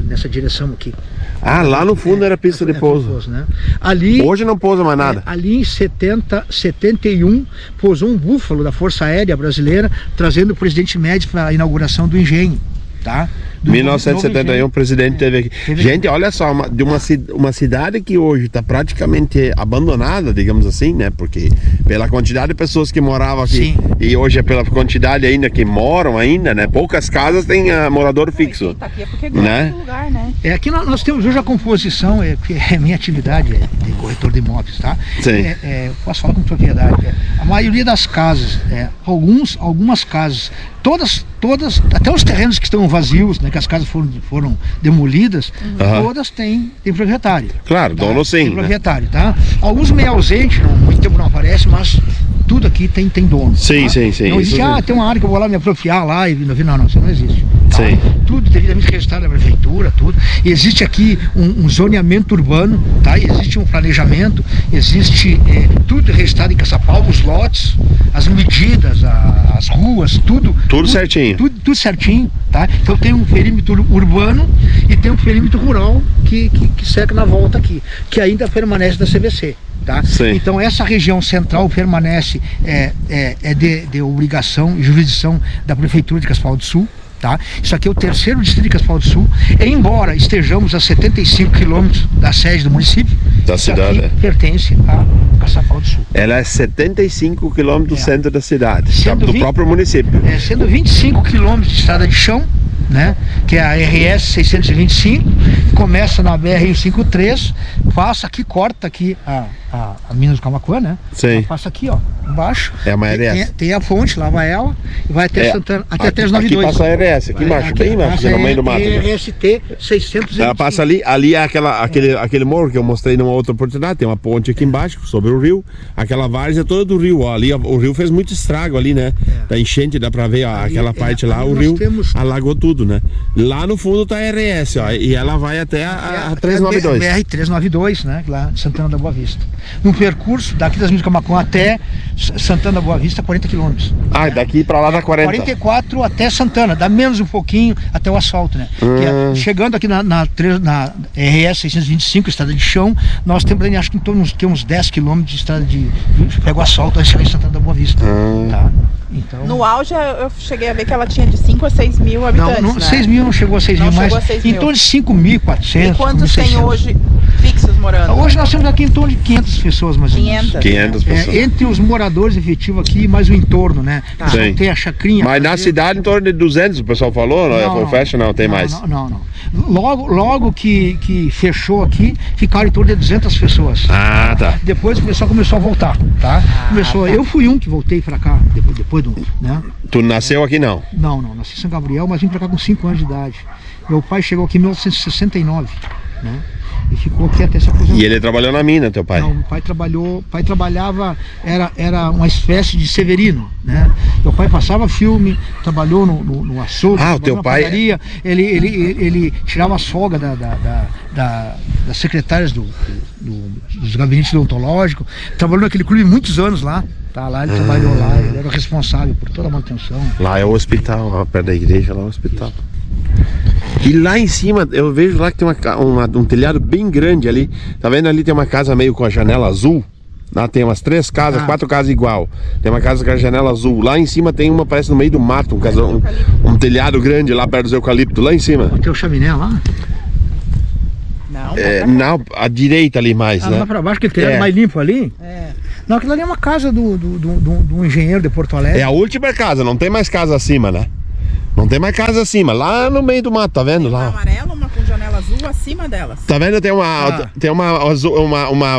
nessa direção aqui. Ah, lá no fundo era a pista de pouso. Né? Ali, hoje não pousa mais nada. Ali em 71 pousou um búfalo da Força Aérea Brasileira, trazendo o presidente Médici para a inauguração do engenho, tá? 1971 o presidente teve aqui. Gente, olha só, de uma cidade que hoje está praticamente abandonada, digamos assim, né? Porque pela quantidade de pessoas que moravam aqui, e hoje é pela quantidade ainda que moram ainda, né? Poucas casas têm morador fixo. Tá aqui é porque gosta do lugar, né? Aqui nós temos hoje a composição, que é minha atividade, de corretor de imóveis, tá? Sim. Posso falar com propriedade. A maioria das casas, algumas casas, todas, até os terrenos que estão vazios, né? Que as casas foram demolidas, todas têm proprietário. Claro, tá? Dono sim. Tem proprietário, tá? Alguns meio ausentes, muito tempo não aparece, mas tudo aqui tem dono. Sim, tá? sim. Não existe, tem uma área que eu vou lá me apropriar lá e não, isso não existe. Tá? Sim. Tudo devidamente registrado na prefeitura, tudo. Existe aqui um zoneamento urbano, tá? Existe um planejamento, existe tudo registrado em Caçapau, os lotes, as medidas, as ruas, tudo certinho. Tudo certinho, tá? Então tem um perímetro urbano e tem um perímetro rural que cerca na volta aqui, que ainda permanece da CVC. Tá? Então essa região central permanece de obrigação e jurisdição da Prefeitura de Caçapau do Sul, tá? Isso aqui é o terceiro distrito de Caçapava do Sul, embora estejamos a 75 quilômetros da sede do município, Da cidade, pertence a Caçapava do Sul. Ela é 75 quilômetros do centro da cidade, Sendo do próprio município. Sendo 25 quilômetros de estrada de chão, né? Que é a RS 625, começa na BR-153, passa aqui, corta aqui a Minas do Camaquã, né? Sim. Ela passa aqui, ó, embaixo. É uma RS. Tem a fonte, lava ela e vai até Santana, até 392. Aqui passa a RS, aqui embaixo, bem embaixo, no meio do mato. RST 625. Ela passa ali é aquele morro que eu mostrei numa outra oportunidade, tem uma ponte aqui embaixo, sobre o rio, aquela várzea toda do rio, ó, ali o rio fez muito estrago ali, né? Da enchente, dá pra ver, ó, aquela parte lá, o rio alagou tudo, né? Lá no fundo tá a RS, ó, e ela vai até a 392. BR 392, né? Lá de Santana da Boa Vista. No percurso daqui das Minas do Camaquã até Santana da Boa Vista, 40 quilômetros. Ah, daqui pra lá dá 40. 44 até Santana, dá menos um pouquinho até o asfalto, né? Chegando aqui na RS 625, estrada de chão, nós temos, acho que em torno de uns 10 quilômetros de estrada pega o asfalto antes de chegar em Santana da Boa Vista. Tá? Então... No auge eu cheguei a ver que ela tinha de 5 a 6 mil habitantes, não, né? 6 mil não chegou a 6 mil, mas em torno de 5.400. E quantos tem hoje fixos morando? Hoje nós temos aqui em torno de 500 pessoas, mais ou menos. 500 pessoas. Entre os moradores efetivos aqui, mais o entorno, né? Tá. Sim. Tem a chacrinha. Mas na cidade em torno de 200, o pessoal falou, não fecha, não, tem mais. Não. Logo que fechou aqui, ficaram em torno de 200 pessoas. Ah, tá. Depois o pessoal começou a voltar, tá? Eu fui um que voltei pra cá, depois do, né? Tu nasceu aqui, não? Não, nasci em São Gabriel, mas vim pra cá com 5 anos de idade. Meu pai chegou aqui em 1969, né? E ficou aqui até se aposentar. E ele trabalhou na mina, teu pai? Não, o pai trabalhava, era uma espécie de severino, né? Meu pai passava filme, trabalhou no açougue, o teu pai padaria, ele tirava as folgas das secretárias dos gabinetes odontológicos, trabalhou naquele clube muitos anos lá. Tá, lá ele trabalhou lá, ele era o responsável por toda a manutenção. Lá é o hospital, lá perto da igreja, lá é o hospital. E lá em cima, eu vejo lá que tem um telhado bem grande ali. Tá vendo ali tem uma casa meio com a janela azul? Lá tem umas 3 casas, 4 casas igual. Tem uma casa com a janela azul. Lá em cima tem uma, parece no meio do mato, um telhado grande lá perto dos eucaliptos, lá em cima. Tem o chaminé lá? Não, à direita ali mais, né? Lá pra baixo, aquele telhado mais limpo ali? Não, aquilo ali é uma casa do engenheiro de Porto Alegre. É a última casa, não tem mais casa acima, né? Não tem mais casa acima, lá no meio do mato, tá vendo? Tem lá. uma amarela, uma com janela azul acima delas. Tá vendo? Tem uma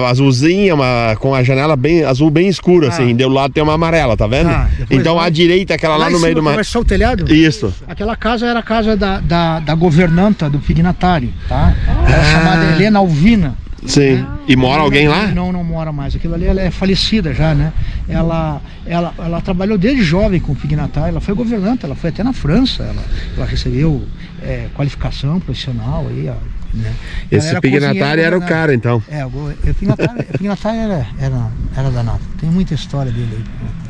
azulzinha, com a janela bem azul bem escura, assim. Do lado tem uma amarela, tá vendo? Então à direita, aquela lá no meio do mato. Vai só o telhado? Isso. Aquela casa era a casa da governanta do Pignatário, tá? Era chamada Helena Alvina. Sim. E mora alguém lá? Não mora mais. Aquilo ali, ela é falecida já, né? Ela trabalhou desde jovem com o Pignatário, ela foi governanta, ela foi até na França, ela recebeu qualificação profissional aí, ó, né? Esse Pignatário era o cara, então. O Pignatário era danado. Tem muita história dele aí.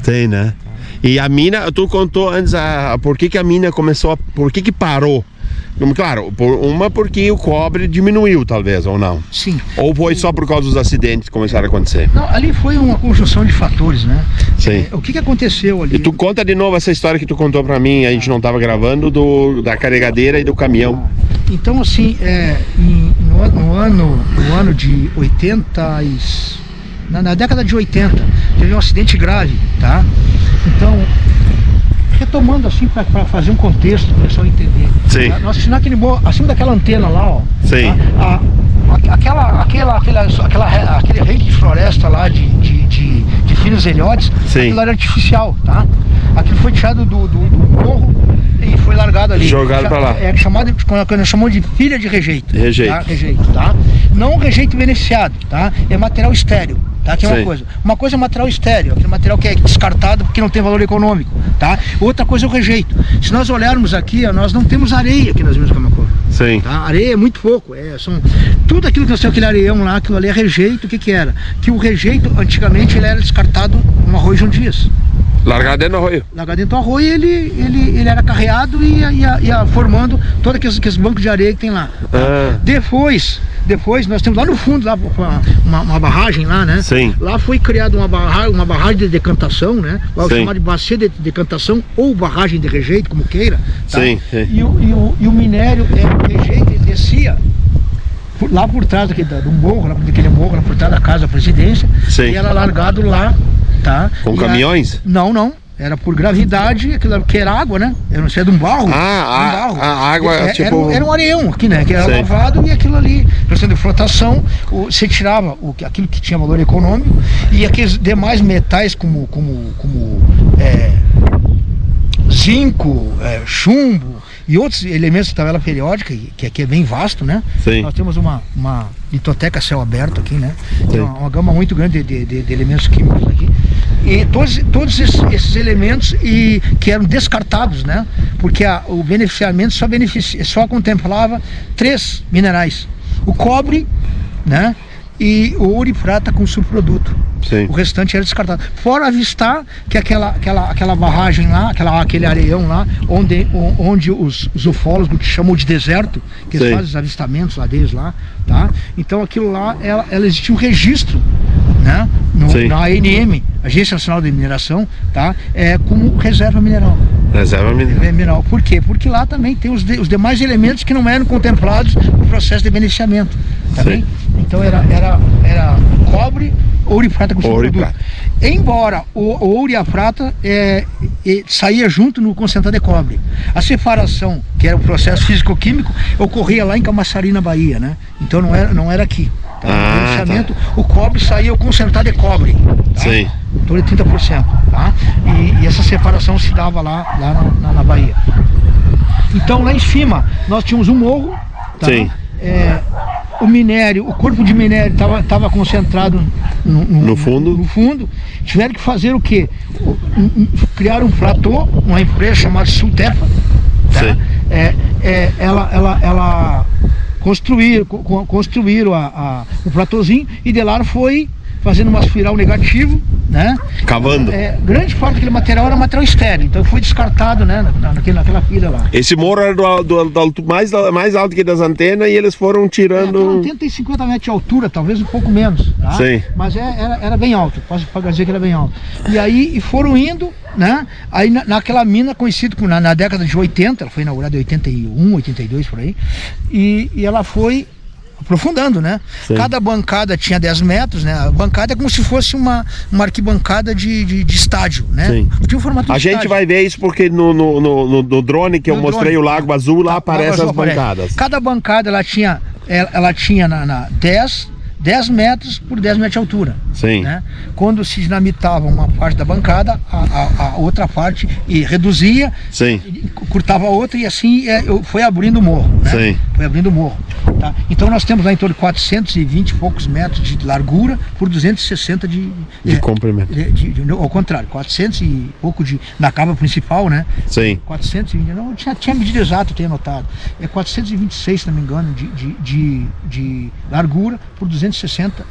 Tem, né? E a mina, tu contou antes por que a mina começou, por que parou? Claro, porque o cobre diminuiu, talvez, ou não? Sim. Ou foi só por causa dos acidentes que começaram a acontecer? Não, ali foi uma conjunção de fatores, né? Sim. O que aconteceu ali? E tu conta de novo essa história que tu contou pra mim, a gente não tava gravando, da carregadeira e do caminhão. Então, assim, no ano de 80, na década de 80, teve um acidente grave, tá? Então, retomando assim para fazer um contexto para o pessoal entender. Sim. Nós assistimos aquele acima daquela antena lá, ó. Sim. Aquele reino de floresta lá de finos ilhotes, aquilo era artificial, tá? Aquilo foi tirado do morro e foi largado ali. Jogado para lá. Quando nós chamamos de pilha de rejeito. Rejeito. Tá? Rejeito, tá? Não rejeito beneficiado, tá? É material estéreo. Tá? Que é uma coisa é material estéreo, aquele material que é descartado porque não tem valor econômico, tá? Outra coisa é o rejeito. Se nós olharmos aqui, nós não temos areia aqui nas Minas do Camaquã. Sim. Tá? Areia é muito pouco, tudo aquilo que nós temos, aquele areião lá, aquilo ali é rejeito. O que era? Que o rejeito, antigamente, ele era descartado no arroio João Dias. Largado dentro do arroio. Largado dentro do arroio, ele era carreado e ia formando todos aqueles bancos de areia que tem lá. Depois, Depois nós temos lá no fundo lá uma barragem lá, né? Sim. Lá foi criada uma barragem de decantação, né? Lá chamado de bacia de decantação ou barragem de rejeito, como queira. Tá? Sim, sim. E o minério rejeito, ele descia lá por trás aqui do morro, daquele morro, lá por trás da casa da presidência. Sim. E era largado lá, tá? Com caminhões? Não. Era por gravidade, aquilo que era água, né? Eu não sei, de um barro. A água, tipo... Era um areião aqui, né? Que era Sim. lavado e aquilo ali, procedendo de flotação, você tirava aquilo que tinha valor econômico e aqueles demais metais como zinco, chumbo e outros elementos da tabela periódica, que aqui é bem vasto, né? Sim. Nós temos uma litoteca a céu aberto aqui, né? Sim. Tem uma gama muito grande de elementos químicos aqui. E todos esses elementos que eram descartados, né? Porque o beneficiamento só contemplava 3 minerais: o cobre, né? E o ouro e prata com subproduto. Sim. O restante era descartado. Fora avistar que aquela barragem lá, aquele areião lá, onde os ufólogos chamam de deserto, que eles fazem os avistamentos lá deles lá, tá? Então aquilo lá, ela existia um registro, né? Na ANM, Agência Nacional de Mineração, tá? Como reserva mineral. Reserva mineral. Por quê? Porque lá também tem os demais elementos que não eram contemplados no processo de beneficiamento. Tá bem? Então era cobre, ouro e prata com subproduto. Embora o ouro e a prata saía junto no concentrado de cobre. A separação, que era o processo físico-químico, ocorria lá em Camaçari, na Bahia, né? Então não era aqui. Tá? No beneficiamento, o cobre saía o concentrado de cobre. Tá? Sim. Em torno de 30%. Tá? E essa separação se dava lá na Bahia. Então lá em cima nós tínhamos um morro. Tá? Sim. O minério, o corpo de minério estava concentrado no fundo. Tiveram que fazer o quê? Criar um platô, uma empresa chamada Sultepa. Tá? Ela construíram o platôzinho e de lá foi fazendo uma espiral negativo, né? Cavando. Grande parte daquele material era material estéril, então foi descartado, né? Naquela pilha lá. Esse morro era mais alto que das antenas e eles foram tirando... 80 e 50 metros de altura, talvez um pouco menos, tá? Sim. Mas era bem alto, posso dizer que era bem alto. E aí foram indo, né? Aí naquela mina conhecida na década de 80, ela foi inaugurada em 81, 82, por aí, e ela foi aprofundando, né? Sim. Cada bancada tinha 10 metros, né? A bancada é como se fosse uma arquibancada de estádio, né? Sim. Tinha um formato de A gente estádio. vai ver isso porque no drone que eu mostrei, o Lago Azul, lá aparecem as bancadas. Cada bancada ela tinha 10 metros por 10 metros de altura. Sim. Né? Quando se dinamitava uma parte da bancada, a outra parte reduzia, Sim. Cortava a outra e assim foi abrindo o morro. Né? Sim. Foi abrindo o morro. Tá? Então nós temos lá em torno de 420 e poucos metros de largura por 260 de comprimento. Ao contrário, 400 e pouco na cava principal, né? Sim. 420, não tinha medida exata, eu tenho anotado. 426, se não me engano, de largura por 260,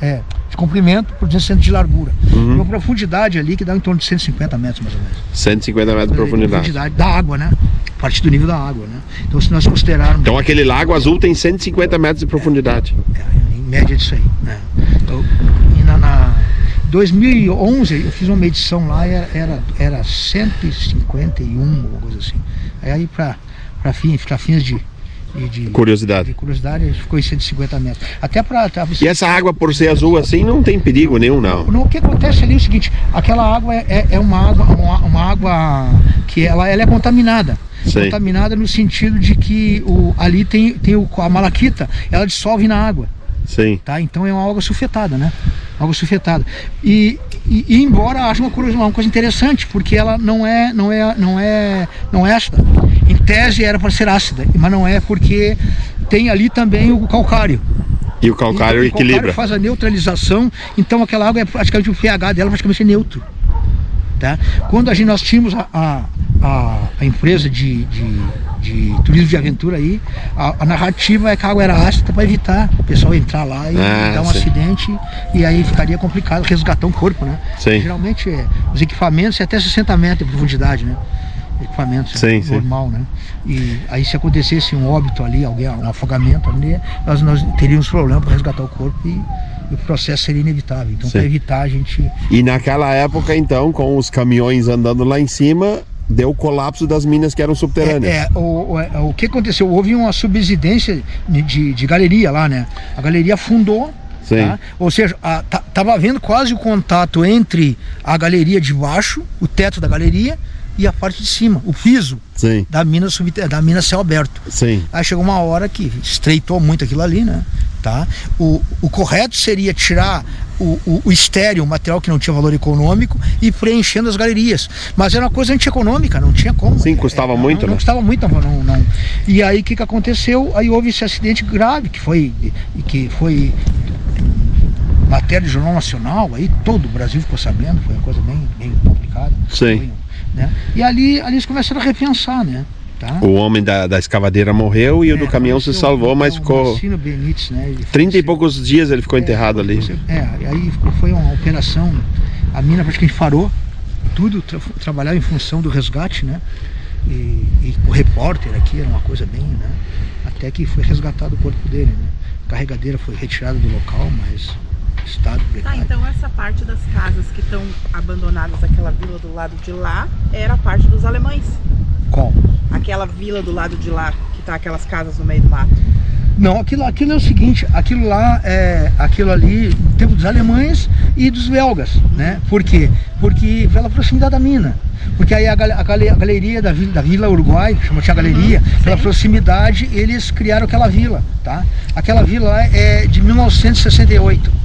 de comprimento por 260 de largura. Uhum. Uma profundidade ali que dá em torno de 150 metros mais ou menos. 150 metros de profundidade. Da água, né? A partir do nível da água, né? Então se nós considerarmos... Então aquele Lago Azul tem 150 metros de profundidade. Em média disso aí, né? Então, em 2011 eu fiz uma medição lá, era 151, alguma coisa assim. Aí para fins de curiosidade. Ficou em 150 metros. Até E essa água, por ser azul assim, não tem perigo nenhum, não? O que acontece ali é o seguinte: aquela água é uma água que ela é contaminada. Sim. Contaminada no sentido de que ali tem a malaquita, ela dissolve na água. Sim. Tá? Então é uma água sulfetada, né? Água sulfetada. E embora ache uma coisa interessante, porque ela não é ácida. Em tese era para ser ácida, mas não é, porque tem ali também o calcário. E o calcário equilibra. O calcário faz a neutralização, então aquela água praticamente o pH dela praticamente é neutro. Tá? Quando nós tínhamos a empresa de turismo de aventura aí, a narrativa é que a água era ácida para evitar o pessoal entrar lá e dar um acidente, e aí ficaria complicado resgatar um corpo, né? Sim. Geralmente os equipamentos é até 60 metros de profundidade, né? equipamentos, Sim, normal, né? E aí se acontecesse um óbito ali, um afogamento ali, nós teríamos problema para resgatar o corpo e o processo seria inevitável. Então, para evitar a gente... E naquela época, então, com os caminhões andando lá em cima, deu o colapso das minas que eram subterrâneas. O que aconteceu? Houve uma subsidência de galeria lá, né? A galeria afundou. Tá? Ou seja, estava havendo quase o contato entre a galeria de baixo, o teto da galeria, e a parte de cima, o piso da mina céu aberto. Aí chegou uma hora que estreitou muito aquilo ali, né? Tá? O correto seria tirar o estéreo, o material que não tinha valor econômico, e preenchendo as galerias. Mas era uma coisa antieconômica, não tinha como. Sim, custava muito, não custava muito, não. E aí o que aconteceu? Aí houve esse acidente grave, que foi matéria de Jornal Nacional, aí todo o Brasil ficou sabendo, foi uma coisa bem complicada. Né? E ali eles começaram a repensar, né? Tá? O homem da escavadeira morreu e o do caminhão se salvou, mas ficou... Benítez, né? 30 e poucos dias ele ficou enterrado ali. Aí foi uma operação, a mina praticamente parou, tudo trabalhava em função do resgate, né? E o repórter aqui era uma coisa bem, né? Até que foi resgatado o corpo dele, né? A carregadeira foi retirada do local, mas... estado precário. Então essa parte das casas que estão abandonadas, aquela vila do lado de lá, era a parte dos alemães? Qual? Aquela vila do lado de lá, que tá aquelas casas no meio do mato. Não, aquilo é o seguinte, aquilo ali, no tempo dos alemães e dos belgas, né? Por quê? Porque pela proximidade da mina. Porque aí a galeria da Vila Uruguai, tinha galeria, pela proximidade eles criaram aquela vila, tá? Aquela vila lá é de 1968.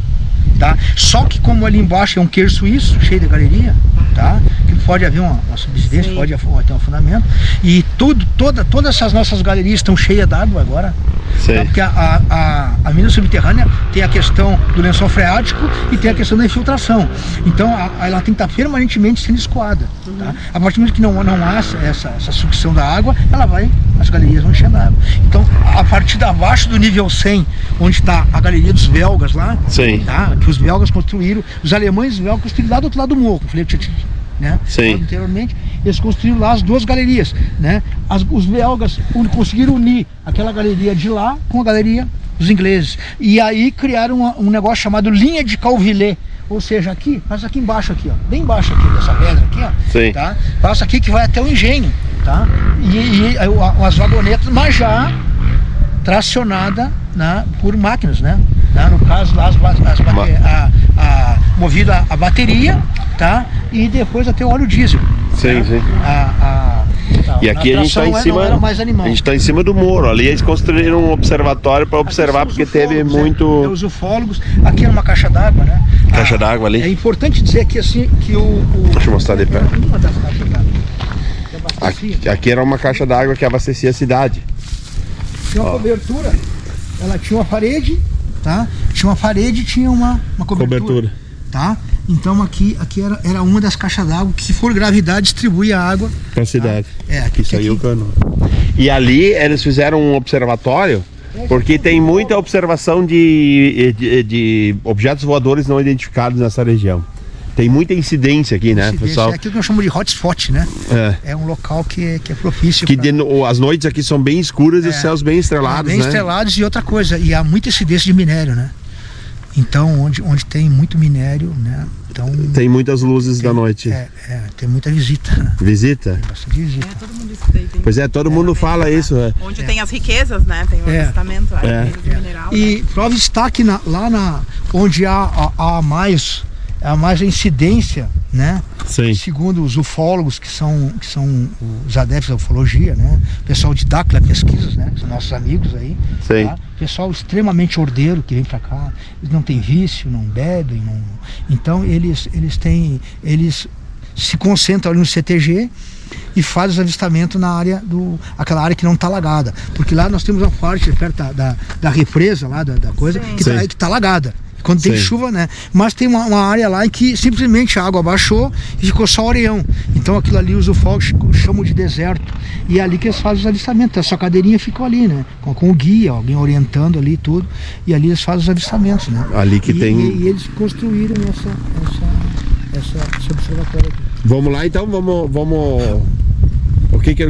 Tá? Só que como ali embaixo é um queijo suíço, cheio de galeria, tá? Que pode haver uma subsidência, pode ter um fundamento. E todas essas nossas galerias estão cheias d'água agora. Tá? Porque a mina subterrânea tem a questão do lençol freático e tem a questão da infiltração. Então ela tem que estar permanentemente sendo escoada. Tá? A partir do momento que não há essa sucção da água, as galerias vão encher d'água. Então a partir de abaixo do nível 100, onde está a galeria dos belgas lá, tá? Que os belgas construíram, os alemães e os belgas construíram lá do outro lado do morro, né? Anteriormente, eles construíram lá as duas galerias, né? Os belgas conseguiram unir aquela galeria de lá com a galeria dos ingleses. E aí criaram um negócio chamado linha de Calvillet. Ou seja, passa aqui embaixo, aqui, ó, bem embaixo aqui dessa pedra aqui, ó, tá? Passa aqui que vai até o engenho, tá? E as vagonetas, mas já tracionada, né, por máquinas, né? No caso lá movido a bateria, tá? E depois até o óleo diesel. E aqui a gente está em cima, a gente tá em cima do muro. Ali eles construíram um observatório para observar, porque teve muito... Os ufólogos. Aqui é uma caixa d'água, né? Caixa d'água ali. É importante dizer aqui assim que Deixa eu mostrar de perto. Uma das caixas d'água. Aqui era uma caixa d'água que abastecia a cidade. Tinha uma cobertura. Ela tinha uma parede, tá? Tinha uma parede e tinha uma cobertura. Tá? Então aqui era uma das caixas d'água que, se for gravidade, distribui a água para a cidade. Tá? Aqui saiu o cano. E ali eles fizeram um observatório, porque tem muita observação de objetos voadores não identificados nessa região. Tem muita incidência aqui, né, pessoal? É aquilo que nós chamamos de hotspot, né? É um local que é propício. As noites aqui são bem escuras e os céus bem estrelados, bem estrelados, e outra coisa, e há muita incidência de minério, né? Então, onde tem muito minério, né? Então, tem muitas luzes da noite. Tem muita visita. Visita? Tem bastante visita. Todo mundo estudei, pois todo mundo fala isso. Onde tem as riquezas, né? Tem o avistamento, mineral. E prova está que lá onde há mais incidência, né? Segundo os ufólogos, que são os adeptos da ufologia, né? Pessoal de Dáquila Pesquisas, né? Que são nossos amigos aí. Tá? Pessoal extremamente ordeiro que vem pra cá. Eles não têm vício, não bebem, então eles se concentram ali no CTG e fazem os avistamentos na área aquela área que não está alagada, porque lá nós temos uma parte perto da represa lá da coisa que tá alagada quando tem chuva, né? Mas tem uma área lá em que simplesmente a água baixou e ficou só areião. Então aquilo ali os ufólogos chamam de deserto. E é ali que eles fazem os avistamentos. Essa cadeirinha ficou ali, né? Com o guia, alguém orientando ali tudo. E ali eles fazem os avistamentos, né? Ali que e eles construíram esse observatório aqui. Vamos lá então, vamos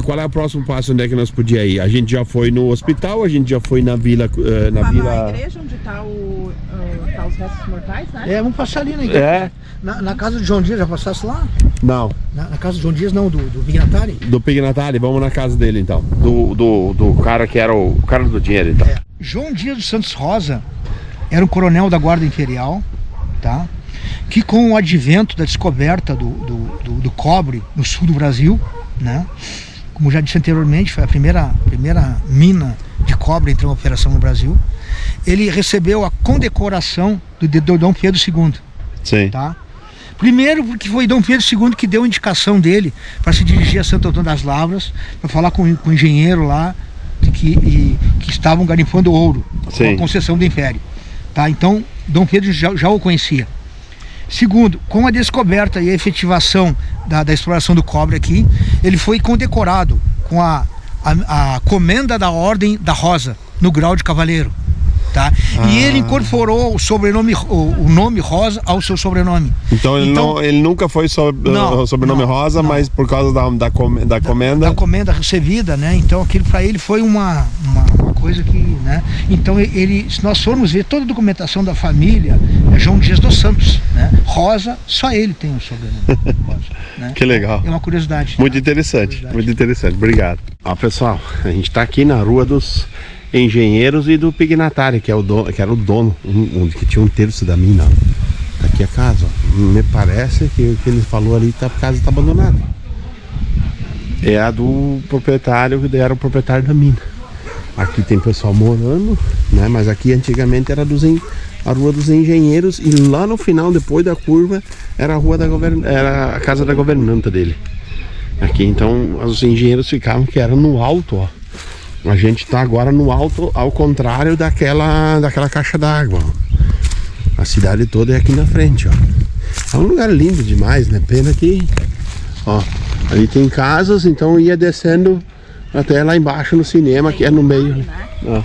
Qual é o próximo passo? Onde é que nós podíamos ir? A gente já foi no hospital, a gente já foi na vila... Na igreja onde tá os restos mortais, né? Vamos passar ali na igreja. Na casa do João Dias, já passasse lá? Não. Na casa do João Dias, não, do Pignatari? Do Pignatari, vamos na casa dele então. Do cara que era o cara do dinheiro então. João Dias dos Santos Rosa era um coronel da Guarda Imperial, tá? Que com o advento da descoberta do cobre no sul do Brasil, né? Como já disse anteriormente, foi a primeira mina de cobre entrou em operação no Brasil. Ele recebeu a condecoração do Dom Pedro II. Sim. Tá? Primeiro porque foi Dom Pedro II que deu a indicação dele para se dirigir a Santo Antônio das Lavras, para falar com o engenheiro lá que estavam garimpando ouro, com a concessão do Império. Tá? Então, Dom Pedro já o conhecia. Segundo, com a descoberta e a efetivação da exploração do cobre aqui, ele foi condecorado com a comenda da Ordem da Rosa, no grau de cavaleiro. Tá? E ele incorporou o sobrenome, o nome Rosa ao seu sobrenome. Então ele nunca foi sobrenome Rosa, mas por causa da comenda. Da comenda recebida, né? Então aquilo para ele foi uma coisa que, né? Então ele, se nós formos ver toda a documentação da família, é João Dias dos Santos, né? Rosa, só ele tem o sobrenome Rosa, né? Que legal. É uma curiosidade. Muito interessante, muito interessante. Obrigado. Ó, pessoal, a gente está aqui na Rua dos Engenheiros e do Pignatari, que era o dono, que tinha um terço da mina. Tá aqui a casa, ó. Me parece que o que ele falou ali, a casa está abandonada. É a do proprietário, que era o proprietário da mina. Aqui tem pessoal morando, né? Mas aqui antigamente era a Rua dos Engenheiros, e lá no final, depois da curva, era a rua era a casa da governanta dele. Aqui então os engenheiros ficavam, que era no alto, ó. A gente está agora no alto, ao contrário daquela caixa d'água. A cidade toda é aqui na frente, ó. É um lugar lindo demais, né? Pena que, ó, ali tem casas, então ia descendo até lá embaixo no cinema, que é no meio. Ó.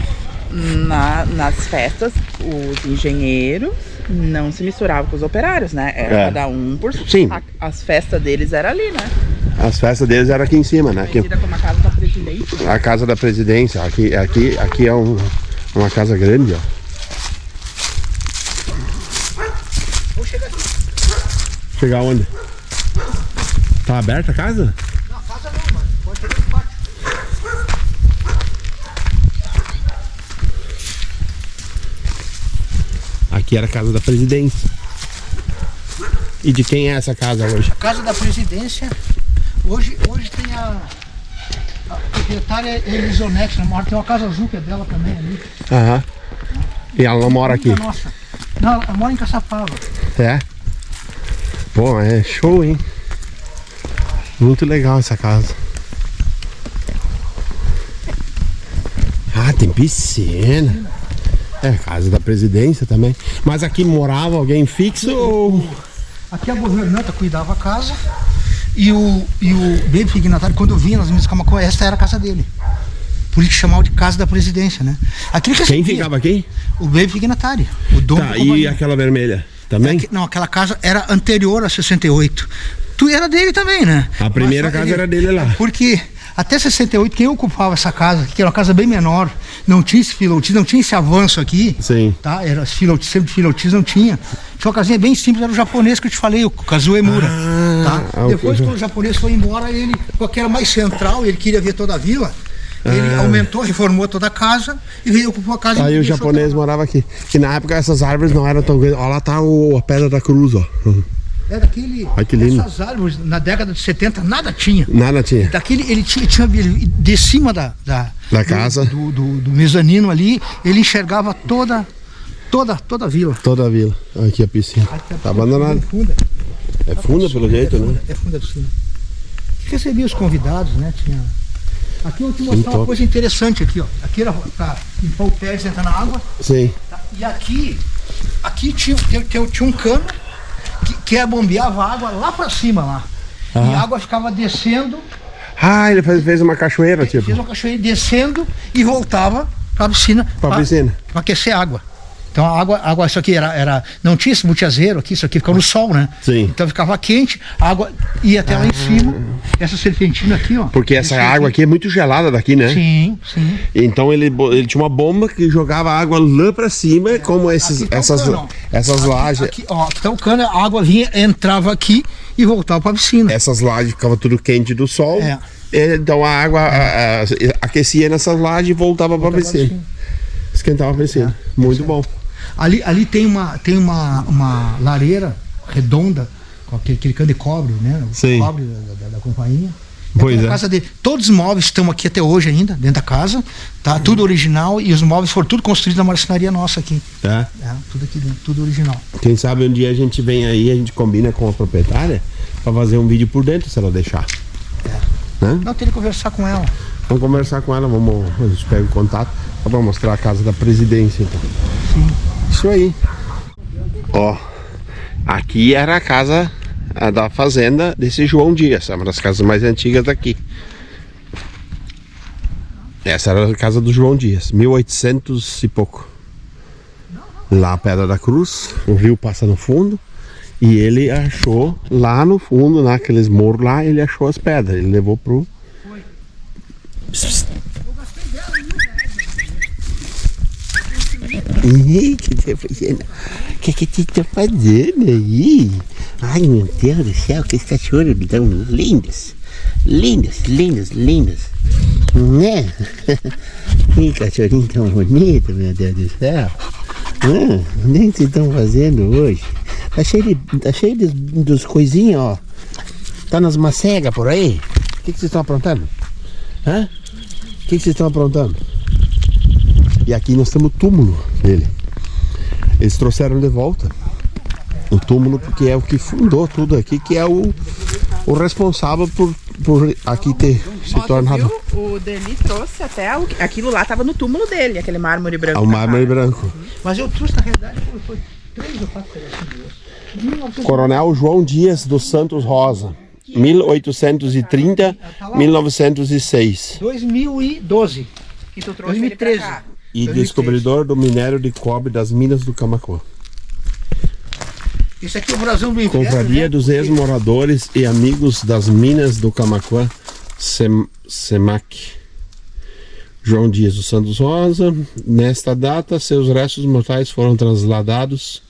Nas festas, os engenheiros não se misturavam com os operários, né? Era cada um por si. Sim. As festas deles eram ali, né? As festas deles eram aqui em cima, né? Conhecida como a casa da presidência. A casa da presidência. Aqui é uma casa grande, ó. Vou chegar aqui. Chegar onde? Tá aberta a casa? Não, a casa não, mano. Pode chegar no pátio. Aqui era a casa da presidência. E de quem é essa casa hoje? A casa da presidência, hoje tem a proprietária Elisonex, tem uma casa azul que é dela também ali. Aham. E ela não mora aqui? Nossa. Não, ela mora em Caçapava. É? Pô, é show, hein? Muito legal essa casa. Ah, tem piscina. É, casa da presidência também. Mas aqui morava alguém fixo ou... Aqui a governanta cuidava da casa. E o Baby Pignatari, quando eu vinha nas minhas Camacuã, esta era a casa dele. Por isso que chamava de casa da presidência, né? Aqui quem ficava aqui? O Baby Pignatari, o dono da companhia. E aquela vermelha também? Não, aquela casa era anterior a 68. Tu era dele também, né? A primeira casa era dele lá. Porque até 68, quem ocupava essa casa, que era uma casa bem menor, não tinha esse filotis, não tinha esse avanço aqui. Sim. Tá? Era filotis, sempre filotis não tinha. Tinha uma casinha bem simples, era o japonês que eu te falei, o Kazuo Emura. Tá? Depois, quando o japonês foi embora, ele, com aquela mais central, ele queria ver toda a vila. Ele aumentou, reformou toda a casa e veio ocupar a casa. Aí o japonês morava aqui. Que na época essas árvores não eram tão grandes. Olha lá tá a Pedra da Cruz, ó. É daquele. Ai, que lindo. Essas árvores, na década de 70, nada tinha. Nada tinha. Daquele, ele tinha de cima da casa. Do mezanino ali, ele enxergava toda a vila. Toda a vila. Aqui a piscina. Tá abandonada. É funda pelo jeito, né? É funda de cima. Recebia os convidados, né? Aqui eu vou te mostrar uma coisa interessante aqui, ó. Aqui era pra limpar o pé e sentar na água. Sim. Tá? E aqui tinha um cano que bombeava a água lá pra cima lá. E a água ficava descendo. Ah, ele fez uma cachoeira, tipo. Fez uma cachoeira descendo e voltava pra piscina. Pra aquecer a água. Então a água isso aqui não tinha esse multiazeiro aqui, isso aqui ficava no sol, né? Sim. Então ficava quente, a água ia até lá em cima Essa serpentina aqui, ó. Porque essa água aqui é muito gelada daqui, né? Sim, sim. Então ele tinha uma bomba que jogava água lá pra cima, como essas lajes. Aqui, ó, aqui tá o cano, a água vinha, entrava aqui e voltava pra piscina. Essas lajes ficavam tudo quente do sol. É. Então a água aquecia nessas lajes e voltava pra piscina. Esquentava a piscina. Muito bom. Ali tem uma lareira redonda com aquele cano de cobre, né? O Sim. cobre da companhia. Pois é. Casa dele. Todos os móveis estão aqui até hoje ainda, dentro da casa. Tá tudo original e os móveis foram tudo construídos na marcenaria nossa aqui. É. Tudo aqui dentro, tudo original. Quem sabe um dia a gente vem aí, a gente combina com a proprietária pra fazer um vídeo por dentro, se ela deixar. Né? Não, tem que conversar com ela. Vamos conversar com ela, a gente pega o contato pra mostrar a casa da presidência, então. Sim. Isso aí. Ó, aqui era a casa da fazenda desse João Dias, uma das casas mais antigas daqui. Essa era a casa do João Dias, 1800 e pouco. Lá Pedra da Cruz, o rio passa no fundo. E ele achou lá no fundo, naqueles morros lá, ele achou as pedras. Ele levou pro... Ih, que você tá fazendo? O que você tá fazendo aí? Ai, meu Deus do céu, que cachorros tão lindos. Lindos, lindos, lindos. Né? Que cachorrinho tão bonito, meu Deus do céu. O que vocês estão fazendo hoje? Tá cheio dos coisinhas, ó. Tá nas macegas por aí. O que vocês estão aprontando? Hã? O que vocês estão aprontando? E aqui nós temos o túmulo dele. Eles trouxeram de volta o túmulo porque é o que fundou tudo aqui, que é o responsável por aqui ter se tornado. O Deli trouxe até aquilo lá, tava no túmulo dele, aquele mármore branco. O mármore branco. Mas eu trouxe, na realidade, foi 3 ou 4 pedacinhos. Coronel João Dias dos Santos Rosa, 1830, 1906. 2012. Que tu trouxe 2013. ele pra cá. E descobridor do minério de cobre das minas do Camaquã. Isso aqui é o brasão do inverno, Confraria né? dos ex-moradores e amigos das minas do Camaquã, SEMAC. João Dias dos Santos Rosa. Nesta data, seus restos mortais foram trasladados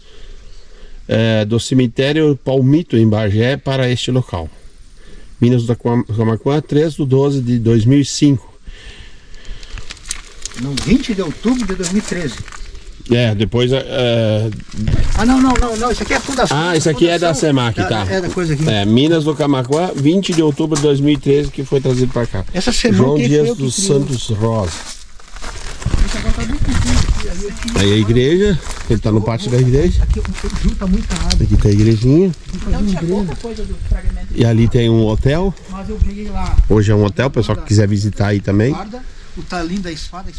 do cemitério Palmito, em Bagé, para este local. Minas do Camaquã, 3/12 de 2005. Não, 20 de outubro de 2013. Depois... Não, isso aqui é a fundação. isso aqui é da SEMAC, tá? É da coisa aqui. Minas do Camaquã, 20 de outubro de 2013, que foi trazido para cá. Essa semana João Dias dos Santos Rosa. Aí a igreja, ele tá no pátio da igreja. Aqui junta muita água. Aqui tá a igrejinha. Então tinha pouca coisa do fragmento. E ali tem um hotel. Mas eu peguei lá. Hoje é um hotel, o pessoal que quiser visitar aí também. Guarda o talim da espada,